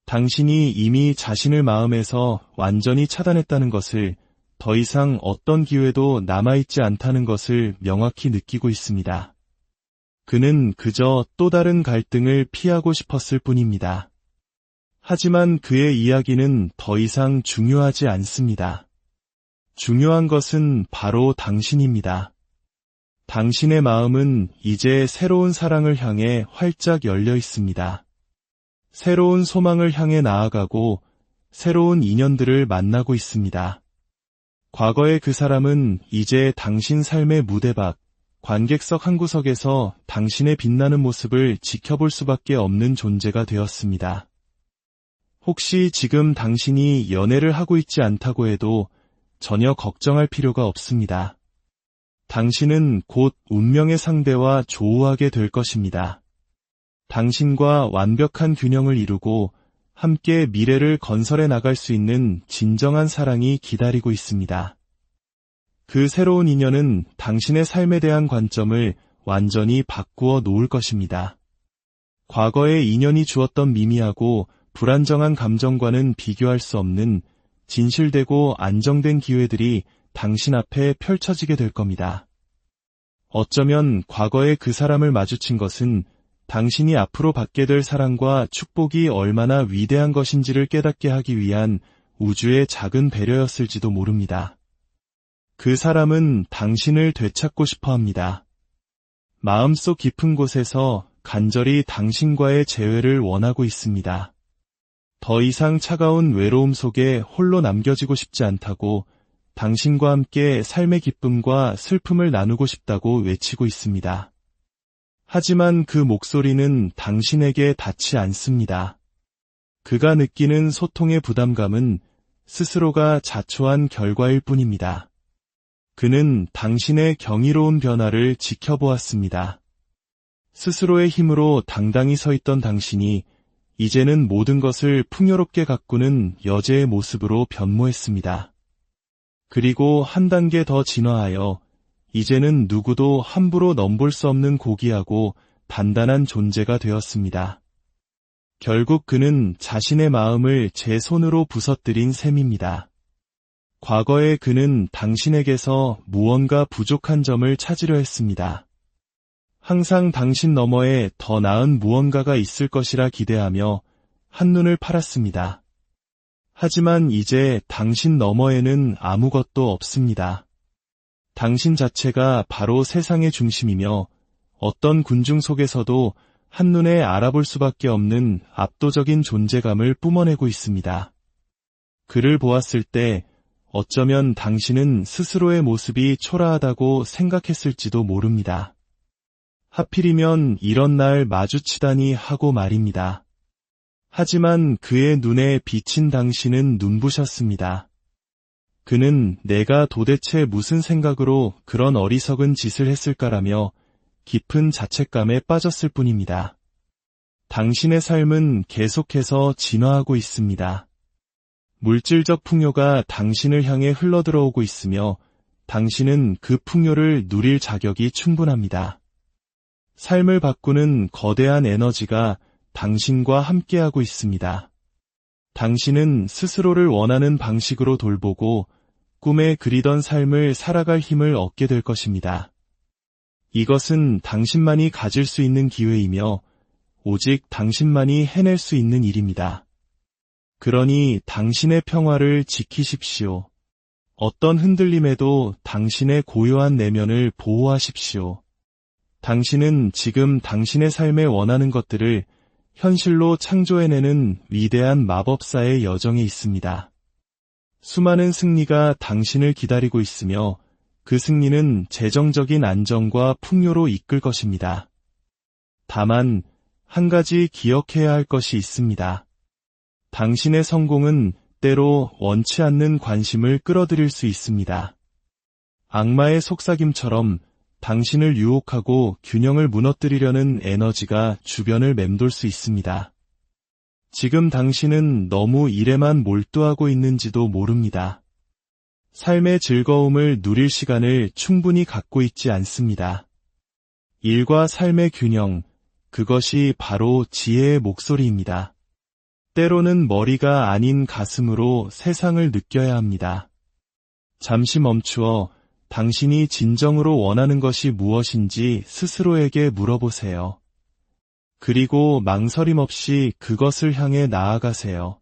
당신이 이미 자신을 마음에서 완전히 차단했다는 것을, 더 이상 어떤 기회도 남아있지 않다는 것을 명확히 느끼고 있습니다. 그는 그저 또 다른 갈등을 피하고 싶었을 뿐입니다. 하지만 그의 이야기는 더 이상 중요하지 않습니다. 중요한 것은 바로 당신입니다. 당신의 마음은 이제 새로운 사랑을 향해 활짝 열려 있습니다. 새로운 소망을 향해 나아가고 새로운 인연들을 만나고 있습니다. 과거의 그 사람은 이제 당신 삶의 무대 밖, 관객석 한 구석에서 당신의 빛나는 모습을 지켜볼 수밖에 없는 존재가 되었습니다. 혹시 지금 당신이 연애를 하고 있지 않다고 해도 전혀 걱정할 필요가 없습니다. 당신은 곧 운명의 상대와 조우하게 될 것입니다. 당신과 완벽한 균형을 이루고 함께 미래를 건설해 나갈 수 있는 진정한 사랑이 기다리고 있습니다. 그 새로운 인연은 당신의 삶에 대한 관점을 완전히 바꾸어 놓을 것입니다. 과거의 인연이 주었던 미미하고 불안정한 감정과는 비교할 수 없는 진실되고 안정된 기회들이 당신 앞에 펼쳐지게 될 겁니다. 어쩌면 과거의 그 사람을 마주친 것은 당신이 앞으로 받게 될 사랑과 축복이 얼마나 위대한 것인지를 깨닫게 하기 위한 우주의 작은 배려였을지도 모릅니다. 그 사람은 당신을 되찾고 싶어 합니다. 마음속 깊은 곳에서 간절히 당신과의 재회를 원하고 있습니다. 더 이상 차가운 외로움 속에 홀로 남겨지고 싶지 않다고, 당신과 함께 삶의 기쁨과 슬픔을 나누고 싶다고 외치고 있습니다. 하지만 그 목소리는 당신에게 닿지 않습니다. 그가 느끼는 소통의 부담감은 스스로가 자초한 결과일 뿐입니다. 그는 당신의 경이로운 변화를 지켜보았습니다. 스스로의 힘으로 당당히 서 있던 당신이 이제는 모든 것을 풍요롭게 가꾸는 여제의 모습으로 변모했습니다. 그리고 한 단계 더 진화하여 이제는 누구도 함부로 넘볼 수 없는 고귀하고 단단한 존재가 되었습니다. 결국 그는 자신의 마음을 제 손으로 부서뜨린 셈입니다. 과거에 그는 당신에게서 무언가 부족한 점을 찾으려 했습니다. 항상 당신 너머에 더 나은 무언가가 있을 것이라 기대하며 한눈을 팔았습니다. 하지만 이제 당신 너머에는 아무것도 없습니다. 당신 자체가 바로 세상의 중심이며 어떤 군중 속에서도 한눈에 알아볼 수밖에 없는 압도적인 존재감을 뿜어내고 있습니다. 그를 보았을 때 어쩌면 당신은 스스로의 모습이 초라하다고 생각했을지도 모릅니다. 하필이면 이런 날 마주치다니 하고 말입니다. 하지만 그의 눈에 비친 당신은 눈부셨습니다. 그는 내가 도대체 무슨 생각으로 그런 어리석은 짓을 했을까라며 깊은 자책감에 빠졌을 뿐입니다. 당신의 삶은 계속해서 진화하고 있습니다. 물질적 풍요가 당신을 향해 흘러들어오고 있으며 당신은 그 풍요를 누릴 자격이 충분합니다. 삶을 바꾸는 거대한 에너지가 당신과 함께하고 있습니다. 당신은 스스로를 원하는 방식으로 돌보고 꿈에 그리던 삶을 살아갈 힘을 얻게 될 것입니다. 이것은 당신만이 가질 수 있는 기회이며 오직 당신만이 해낼 수 있는 일입니다. 그러니 당신의 평화를 지키십시오. 어떤 흔들림에도 당신의 고요한 내면을 보호하십시오. 당신은 지금 당신의 삶에 원하는 것들을 현실로 창조해내는 위대한 마법사의 여정에 있습니다. 수많은 승리가 당신을 기다리고 있으며 그 승리는 재정적인 안정과 풍요로 이끌 것입니다. 다만 한 가지 기억해야 할 것이 있습니다. 당신의 성공은 때로 원치 않는 관심을 끌어들일 수 있습니다. 악마의 속삭임처럼 당신을 유혹하고 균형을 무너뜨리려는 에너지가 주변을 맴돌 수 있습니다. 지금 당신은 너무 일에만 몰두하고 있는지도 모릅니다. 삶의 즐거움을 누릴 시간을 충분히 갖고 있지 않습니다. 일과 삶의 균형, 그것이 바로 지혜의 목소리입니다. 때로는 머리가 아닌 가슴으로 세상을 느껴야 합니다. 잠시 멈추어 당신이 진정으로 원하는 것이 무엇인지 스스로에게 물어보세요. 그리고 망설임 없이 그것을 향해 나아가세요.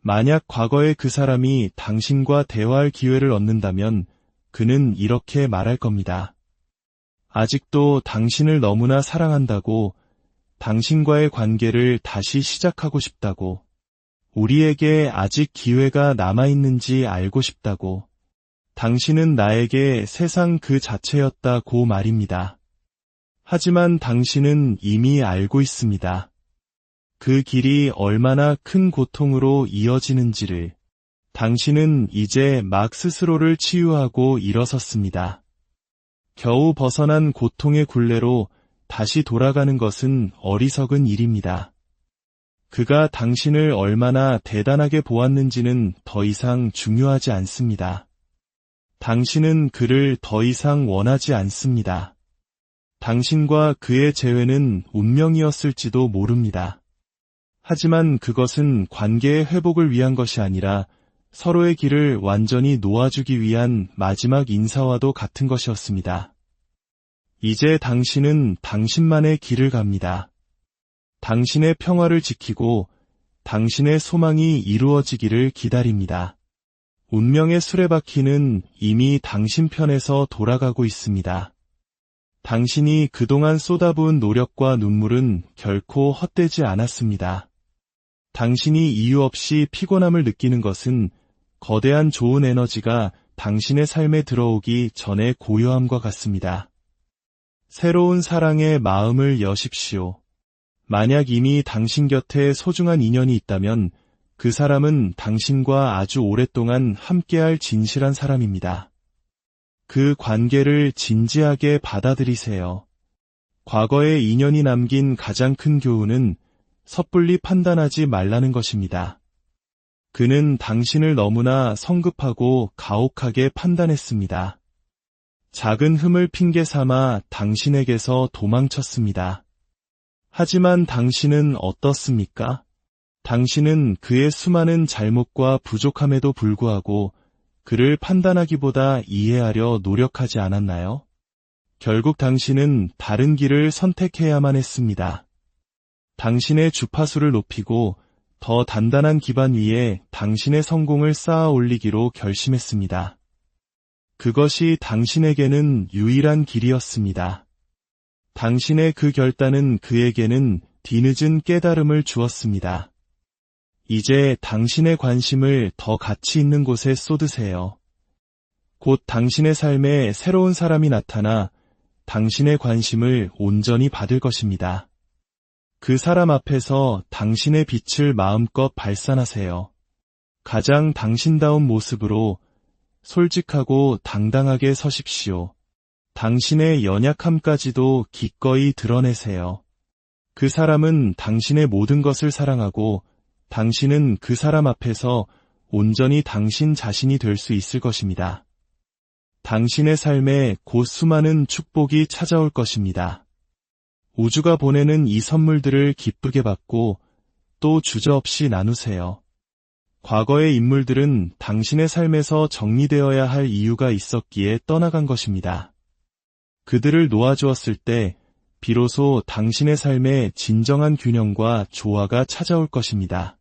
만약 과거의 그 사람이 당신과 대화할 기회를 얻는다면 그는 이렇게 말할 겁니다. 아직도 당신을 너무나 사랑한다고, 당신과의 관계를 다시 시작하고 싶다고, 우리에게 아직 기회가 남아있는지 알고 싶다고, 당신은 나에게 세상 그 자체였다고 말입니다. 하지만 당신은 이미 알고 있습니다. 그 길이 얼마나 큰 고통으로 이어지는지를. 당신은 이제 막 스스로를 치유하고 일어섰습니다. 겨우 벗어난 고통의 굴레로 다시 돌아가는 것은 어리석은 일입니다. 그가 당신을 얼마나 대단하게 보았는지는 더 이상 중요하지 않습니다. 당신은 그를 더 이상 원하지 않습니다. 당신과 그의 재회는 운명이었을지도 모릅니다. 하지만 그것은 관계의 회복을 위한 것이 아니라 서로의 길을 완전히 놓아주기 위한 마지막 인사와도 같은 것이었습니다. 이제 당신은 당신만의 길을 갑니다. 당신의 평화를 지키고 당신의 소망이 이루어지기를 기다립니다. 운명의 수레바퀴는 이미 당신 편에서 돌아가고 있습니다. 당신이 그동안 쏟아부은 노력과 눈물은 결코 헛되지 않았습니다. 당신이 이유 없이 피곤함을 느끼는 것은 거대한 좋은 에너지가 당신의 삶에 들어오기 전의 고요함과 같습니다. 새로운 사랑에 마음을 여십시오. 만약 이미 당신 곁에 소중한 인연이 있다면 그 사람은 당신과 아주 오랫동안 함께할 진실한 사람입니다. 그 관계를 진지하게 받아들이세요. 과거의 인연이 남긴 가장 큰 교훈은 섣불리 판단하지 말라는 것입니다. 그는 당신을 너무나 성급하고 가혹하게 판단했습니다. 작은 흠을 핑계 삼아 당신에게서 도망쳤습니다. 하지만 당신은 어떻습니까? 당신은 그의 수많은 잘못과 부족함에도 불구하고 그를 판단하기보다 이해하려 노력하지 않았나요? 결국 당신은 다른 길을 선택해야만 했습니다. 당신의 주파수를 높이고 더 단단한 기반 위에 당신의 성공을 쌓아 올리기로 결심했습니다. 그것이 당신에게는 유일한 길이었습니다. 당신의 그 결단은 그에게는 뒤늦은 깨달음을 주었습니다. 이제 당신의 관심을 더 가치 있는 곳에 쏟으세요. 곧 당신의 삶에 새로운 사람이 나타나 당신의 관심을 온전히 받을 것입니다. 그 사람 앞에서 당신의 빛을 마음껏 발산하세요. 가장 당신다운 모습으로 솔직하고 당당하게 서십시오. 당신의 연약함까지도 기꺼이 드러내세요. 그 사람은 당신의 모든 것을 사랑하고 당신은 그 사람 앞에서 온전히 당신 자신이 될 수 있을 것입니다. 당신의 삶에 곧 수많은 축복이 찾아올 것입니다. 우주가 보내는 이 선물들을 기쁘게 받고 또 주저없이 나누세요. 과거의 인물들은 당신의 삶에서 정리되어야 할 이유가 있었기에 떠나간 것입니다. 그들을 놓아주었을 때 비로소 당신의 삶에 진정한 균형과 조화가 찾아올 것입니다.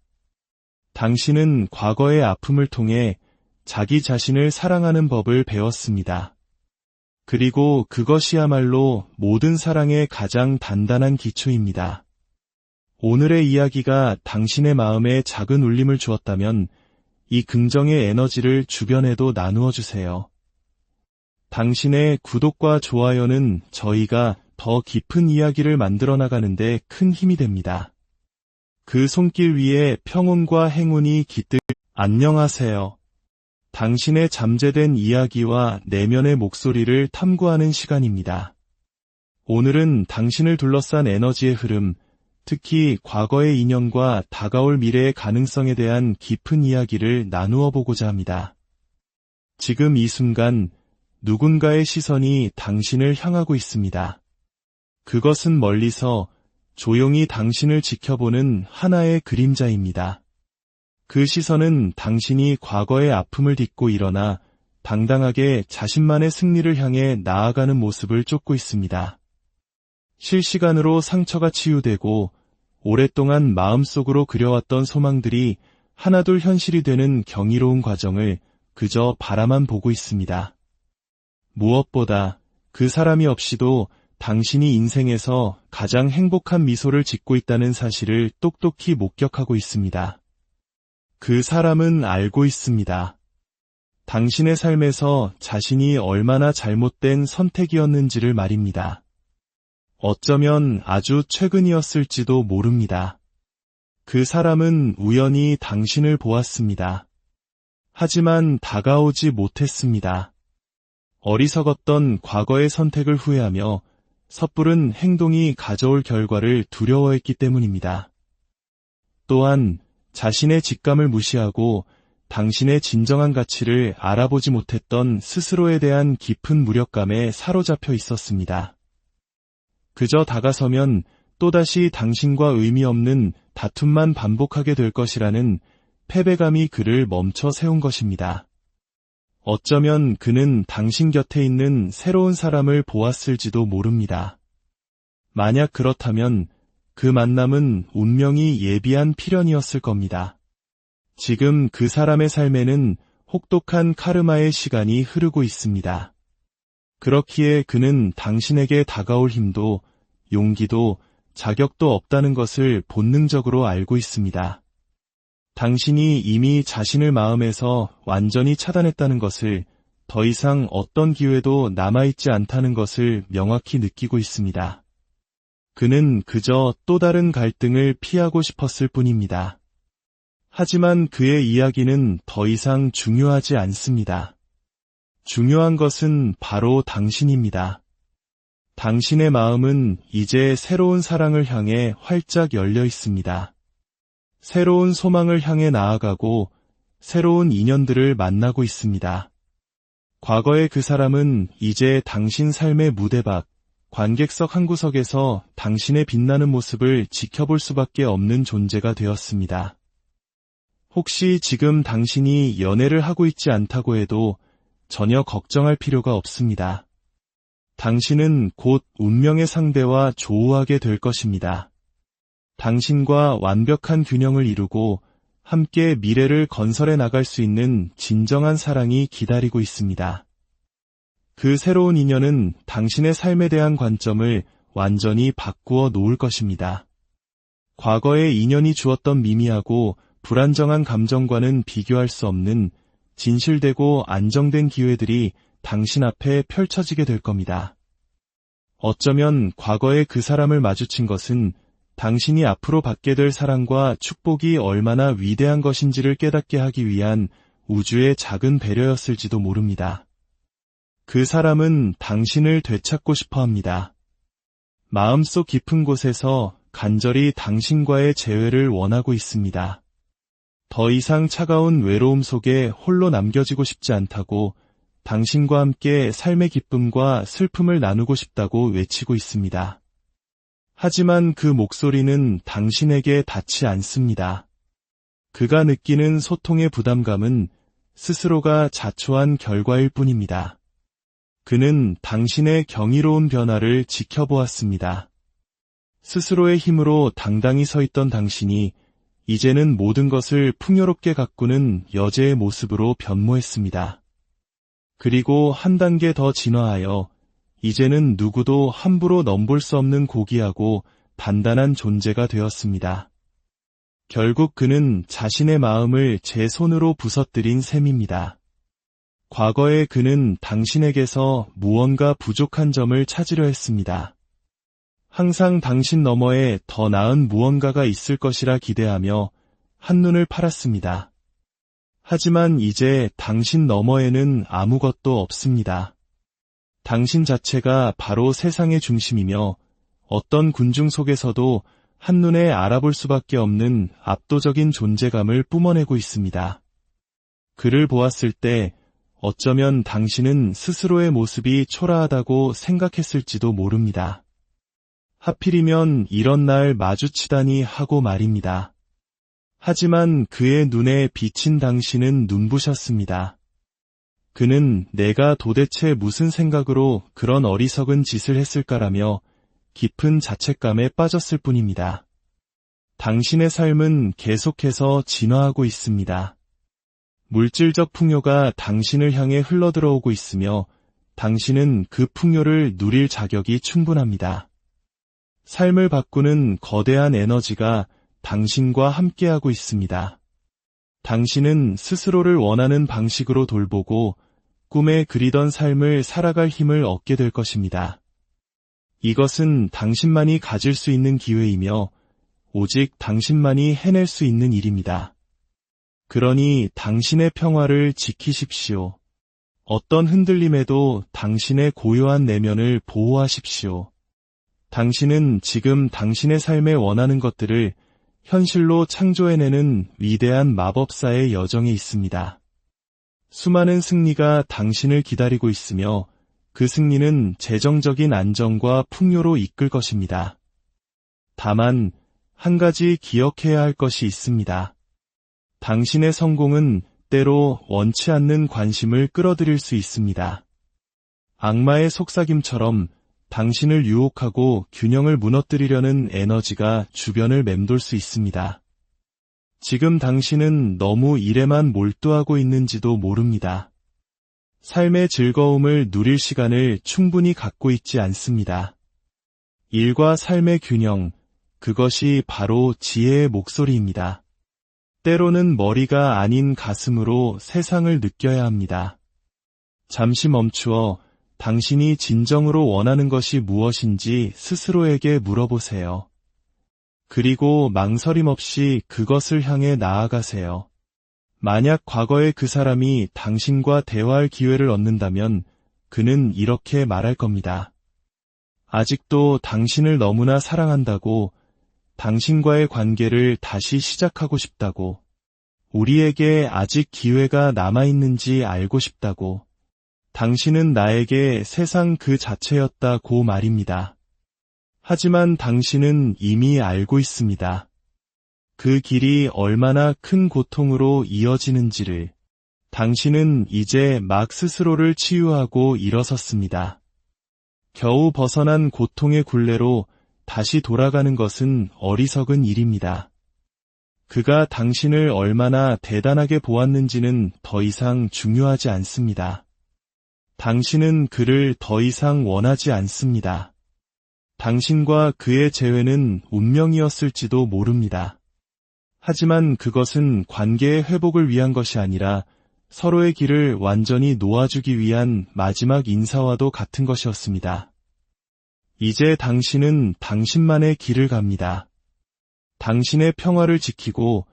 당신은 과거의 아픔을 통해 자기 자신을 사랑하는 법을 배웠습니다. 그리고 그것이야말로 모든 사랑의 가장 단단한 기초입니다. 오늘의 이야기가 당신의 마음에 작은 울림을 주었다면 이 긍정의 에너지를 주변에도 나누어 주세요. 당신의 구독과 좋아요는 저희가 더 깊은 이야기를 만들어 나가는데 큰 힘이 됩니다. 그 손길 위에 평온과 행운이 깃들. 안녕하세요. 당신의 잠재된 이야기와 내면의 목소리를 탐구하는 시간입니다. 오늘은 당신을 둘러싼 에너지의 흐름, 특히 과거의 인연과 다가올 미래의 가능성에 대한 깊은 이야기를 나누어 보고자 합니다. 지금 이 순간 누군가의 시선이 당신을 향하고 있습니다. 그것은 멀리서 조용히 당신을 지켜보는 하나의 그림자입니다. 그 시선은 당신이 과거의 아픔을 딛고 일어나 당당하게 자신만의 승리를 향해 나아가는 모습을 쫓고 있습니다. 실시간으로 상처가 치유되고 오랫동안 마음속으로 그려왔던 소망들이 하나둘 현실이 되는 경이로운 과정을 그저 바라만 보고 있습니다. 무엇보다 그 사람이 없이도 당신이 인생에서 가장 행복한 미소를 짓고 있다는 사실을 똑똑히 목격하고 있습니다. 그 사람은 알고 있습니다. 당신의 삶에서 자신이 얼마나 잘못된 선택이었는지를 말입니다. 어쩌면 아주 최근이었을지도 모릅니다. 그 사람은 우연히 당신을 보았습니다. 하지만 다가오지 못했습니다. 어리석었던 과거의 선택을 후회하며 섣부른 행동이 가져올 결과를 두려워했기 때문입니다. 또한 자신의 직감을 무시하고 당신의 진정한 가치를 알아보지 못했던 스스로에 대한 깊은 무력감에 사로잡혀 있었습니다. 그저 다가서면 또다시 당신과 의미 없는 다툼만 반복하게 될 것이라는 패배감이 그를 멈춰 세운 것입니다. 어쩌면 그는 당신 곁에 있는 새로운 사람을 보았을지도 모릅니다. 만약 그렇다면 그 만남은 운명이 예비한 필연이었을 겁니다. 지금 그 사람의 삶에는 혹독한 카르마의 시간이 흐르고 있습니다. 그렇기에 그는 당신에게 다가올 힘도 용기도 자격도 없다는 것을 본능적으로 알고 있습니다. 당신이 이미 자신을 마음에서 완전히 차단했다는 것을, 더 이상 어떤 기회도 남아있지 않다는 것을 명확히 느끼고 있습니다. 그는 그저 또 다른 갈등을 피하고 싶었을 뿐입니다. 하지만 그의 이야기는 더 이상 중요하지 않습니다. 중요한 것은 바로 당신입니다. 당신의 마음은 이제 새로운 사랑을 향해 활짝 열려 있습니다. 새로운 소망을 향해 나아가고 새로운 인연들을 만나고 있습니다. 과거의 그 사람은 이제 당신 삶의 무대 밖, 관객석 한 구석에서 당신의 빛나는 모습을 지켜볼 수밖에 없는 존재가 되었습니다. 혹시 지금 당신이 연애를 하고 있지 않다고 해도 전혀 걱정할 필요가 없습니다. 당신은 곧 운명의 상대와 조우하게 될 것입니다. 당신과 완벽한 균형을 이루고 함께 미래를 건설해 나갈 수 있는 진정한 사랑이 기다리고 있습니다. 그 새로운 인연은 당신의 삶에 대한 관점을 완전히 바꾸어 놓을 것입니다. 과거의 인연이 주었던 미미하고 불안정한 감정과는 비교할 수 없는 진실되고 안정된 기회들이 당신 앞에 펼쳐지게 될 겁니다. 어쩌면 과거에 그 사람을 마주친 것은 당신이 앞으로 받게 될 사랑과 축복이 얼마나 위대한 것인지를 깨닫게 하기 위한 우주의 작은 배려였을지도 모릅니다. 그 사람은 당신을 되찾고 싶어 합니다. 마음속 깊은 곳에서 간절히 당신과의 재회를 원하고 있습니다. 더 이상 차가운 외로움 속에 홀로 남겨지고 싶지 않다고, 당신과 함께 삶의 기쁨과 슬픔을 나누고 싶다고 외치고 있습니다. 하지만 그 목소리는 당신에게 닿지 않습니다. 그가 느끼는 소통의 부담감은 스스로가 자초한 결과일 뿐입니다. 그는 당신의 경이로운 변화를 지켜보았습니다. 스스로의 힘으로 당당히 서 있던 당신이 이제는 모든 것을 풍요롭게 가꾸는 여제의 모습으로 변모했습니다. 그리고 한 단계 더 진화하여 이제는 누구도 함부로 넘볼 수 없는 고귀하고 단단한 존재가 되었습니다. 결국 그는 자신의 마음을 제 손으로 부서뜨린 셈입니다. 과거에 그는 당신에게서 무언가 부족한 점을 찾으려 했습니다. 항상 당신 너머에 더 나은 무언가가 있을 것이라 기대하며 한눈을 팔았습니다. 하지만 이제 당신 너머에는 아무것도 없습니다. 당신 자체가 바로 세상의 중심이며 어떤 군중 속에서도 한눈에 알아볼 수밖에 없는 압도적인 존재감을 뿜어내고 있습니다. 그를 보았을 때 어쩌면 당신은 스스로의 모습이 초라하다고 생각했을지도 모릅니다. 하필이면 이런 날 마주치다니 하고 말입니다. 하지만 그의 눈에 비친 당신은 눈부셨습니다. 그는 내가 도대체 무슨 생각으로 그런 어리석은 짓을 했을까라며 깊은 자책감에 빠졌을 뿐입니다. 당신의 삶은 계속해서 진화하고 있습니다. 물질적 풍요가 당신을 향해 흘러들어오고 있으며 당신은 그 풍요를 누릴 자격이 충분합니다. 삶을 바꾸는 거대한 에너지가 당신과 함께하고 있습니다. 당신은 스스로를 원하는 방식으로 돌보고 꿈에 그리던 삶을 살아갈 힘을 얻게 될 것입니다. 이것은 당신만이 가질 수 있는 기회이며 오직 당신만이 해낼 수 있는 일입니다. 그러니 당신의 평화를 지키십시오. 어떤 흔들림에도 당신의 고요한 내면을 보호하십시오. 당신은 지금 당신의 삶에 원하는 것들을 현실로 창조해내는 위대한 마법사의 여정에 있습니다. 수많은 승리가 당신을 기다리고 있으며 그 승리는 재정적인 안정과 풍요로 이끌 것입니다. 다만 한 가지 기억해야 할 것이 있습니다. 당신의 성공은 때로 원치 않는 관심을 끌어들일 수 있습니다. 악마의 속삭임처럼 당신을 유혹하고 균형을 무너뜨리려는 에너지가 주변을 맴돌 수 있습니다. 지금 당신은 너무 일에만 몰두하고 있는지도 모릅니다. 삶의 즐거움을 누릴 시간을 충분히 갖고 있지 않습니다. 일과 삶의 균형, 그것이 바로 지혜의 목소리입니다. 때로는 머리가 아닌 가슴으로 세상을 느껴야 합니다. 잠시 멈추어 당신이 진정으로 원하는 것이 무엇인지 스스로에게 물어보세요. 그리고 망설임 없이 그것을 향해 나아가세요. 만약 과거의 그 사람이 당신과 대화할 기회를 얻는다면 그는 이렇게 말할 겁니다. 아직도 당신을 너무나 사랑한다고, 당신과의 관계를 다시 시작하고 싶다고, 우리에게 아직 기회가 남아있는지 알고 싶다고, 당신은 나에게 세상 그 자체였다고 말입니다. 하지만 당신은 이미 알고 있습니다. 그 길이 얼마나 큰 고통으로 이어지는지를. 당신은 이제 막 스스로를 치유하고 일어섰습니다. 겨우 벗어난 고통의 굴레로 다시 돌아가는 것은 어리석은 일입니다. 그가 당신을 얼마나 대단하게 보았는지는 더 이상 중요하지 않습니다. 당신은 그를 더 이상 원하지 않습니다. 당신과 그의 재회는 운명이었을지도 모릅니다. 하지만 그것은 관계의 회복을 위한 것이 아니라 서로의 길을 완전히 놓아주기 위한 마지막 인사와도 같은 것이었습니다. 이제 당신은 당신만의 길을 갑니다. 당신의 평화를 지키고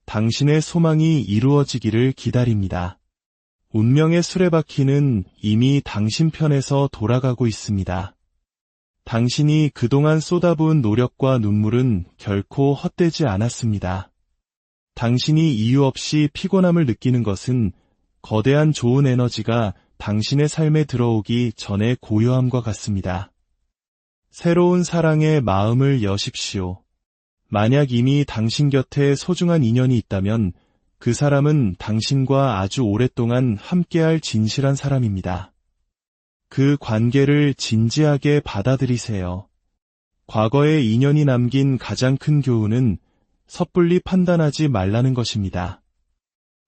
당신의 소망이 이루어지기를 기다립니다. 운명의 수레바퀴는 이미 당신 편에서 돌아가고 있습니다. 당신이 그동안 쏟아부은 노력과 눈물은 결코 헛되지 않았습니다. 당신이 이유 없이 피곤함을 느끼는 것은 거대한 좋은 에너지가 당신의 삶에 들어오기 전에 고요함과 같습니다. 새로운 사랑의 마음을 여십시오. 만약 이미 당신 곁에 소중한 인연이 있다면 그 사람은 당신과 아주 오랫동안 함께할 진실한 사람입니다. 그 관계를 진지하게 받아들이세요. 과거의 인연이 남긴 가장 큰 교훈은 섣불리 판단하지 말라는 것입니다.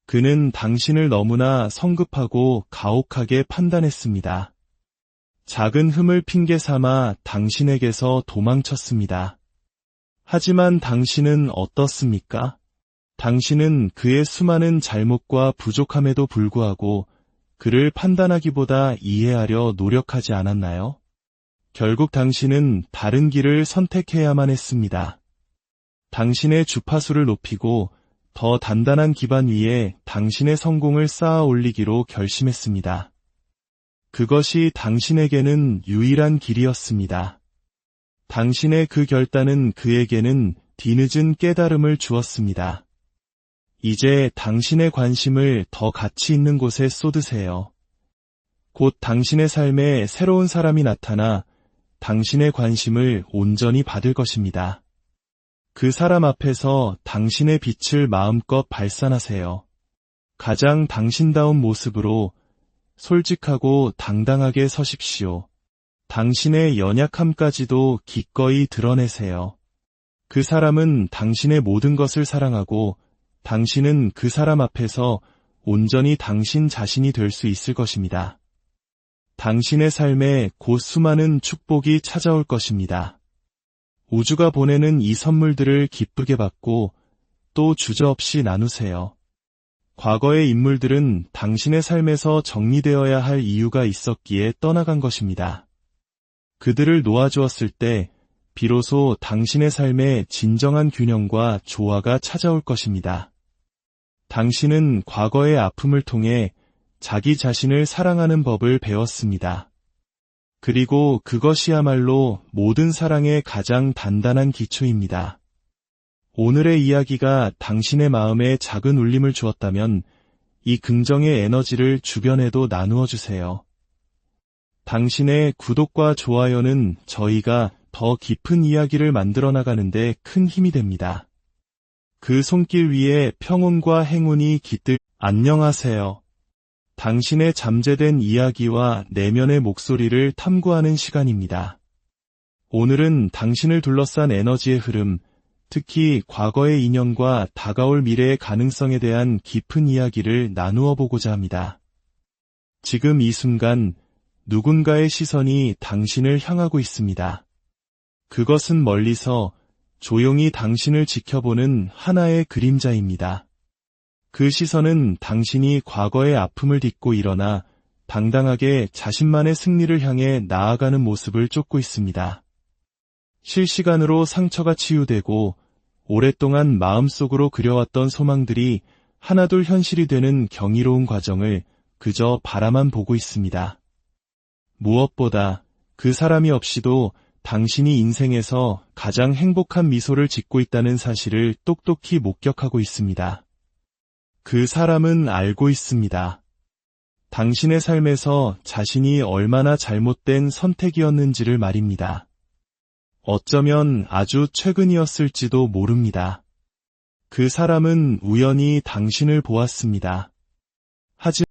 그는 당신을 너무나 성급하고 가혹하게 판단했습니다. 작은 흠을 핑계 삼아 당신에게서 도망쳤습니다. 하지만 당신은 어떻습니까? 당신은 그의 수많은 잘못과 부족함에도 불구하고 그를 판단하기보다 이해하려 노력하지 않았나요? 결국 당신은 다른 길을 선택해야만 했습니다. 당신의 주파수를 높이고 더 단단한 기반 위에 당신의 성공을 쌓아 올리기로 결심했습니다. 그것이 당신에게는 유일한 길이었습니다. 당신의 그 결단은 그에게는 뒤늦은 깨달음을 주었습니다. 이제 당신의 관심을 더 가치 있는 곳에 쏟으세요. 곧 당신의 삶에 새로운 사람이 나타나 당신의 관심을 온전히 받을 것입니다. 그 사람 앞에서 당신의 빛을 마음껏 발산하세요. 가장 당신다운 모습으로 솔직하고 당당하게 서십시오. 당신의 연약함까지도 기꺼이 드러내세요. 그 사람은 당신의 모든 것을 사랑하고 당신은 그 사람 앞에서 온전히 당신 자신이 될 수 있을 것입니다. 당신의 삶에 곧 수많은 축복이 찾아올 것입니다. 우주가 보내는 이 선물들을 기쁘게 받고 또 주저없이 나누세요. 과거의 인물들은 당신의 삶에서 정리되어야 할 이유가 있었기에 떠나간 것입니다. 그들을 놓아주었을 때 비로소 당신의 삶에 진정한 균형과 조화가 찾아올 것입니다. 당신은 과거의 아픔을 통해 자기 자신을 사랑하는 법을 배웠습니다. 그리고 그것이야말로 모든 사랑의 가장 단단한 기초입니다. 오늘의 이야기가 당신의 마음에 작은 울림을 주었다면 이 긍정의 에너지를 주변에도 나누어 주세요. 당신의 구독과 좋아요는 저희가 더 깊은 이야기를 만들어 나가는데 큰 힘이 됩니다. 그 손길 위에 평온과 행운이 깃들. 안녕하세요. 당신의 잠재된 이야기와 내면의 목소리를 탐구하는 시간입니다. 오늘은 당신을 둘러싼 에너지의 흐름, 특히 과거의 인연과 다가올 미래의 가능성에 대한 깊은 이야기를 나누어 보고자 합니다. 지금 이 순간 누군가의 시선이 당신을 향하고 있습니다. 그것은 멀리서 조용히 당신을 지켜보는 하나의 그림자입니다. 그 시선은 당신이 과거의 아픔을 딛고 일어나 당당하게 자신만의 승리를 향해 나아가는 모습을 쫓고 있습니다. 실시간으로 상처가 치유되고 오랫동안 마음속으로 그려왔던 소망들이 하나둘 현실이 되는 경이로운 과정을 그저 바라만 보고 있습니다. 무엇보다 그 사람이 없이도 당신이 인생에서 가장 행복한 미소를 짓고 있다는 사실을 똑똑히 목격하고 있습니다. 그 사람은 알고 있습니다. 당신의 삶에서 자신이 얼마나 잘못된 선택이었는지를 말입니다. 어쩌면 아주 최근이었을지도 모릅니다. 그 사람은 우연히 당신을 보았습니다. 하지만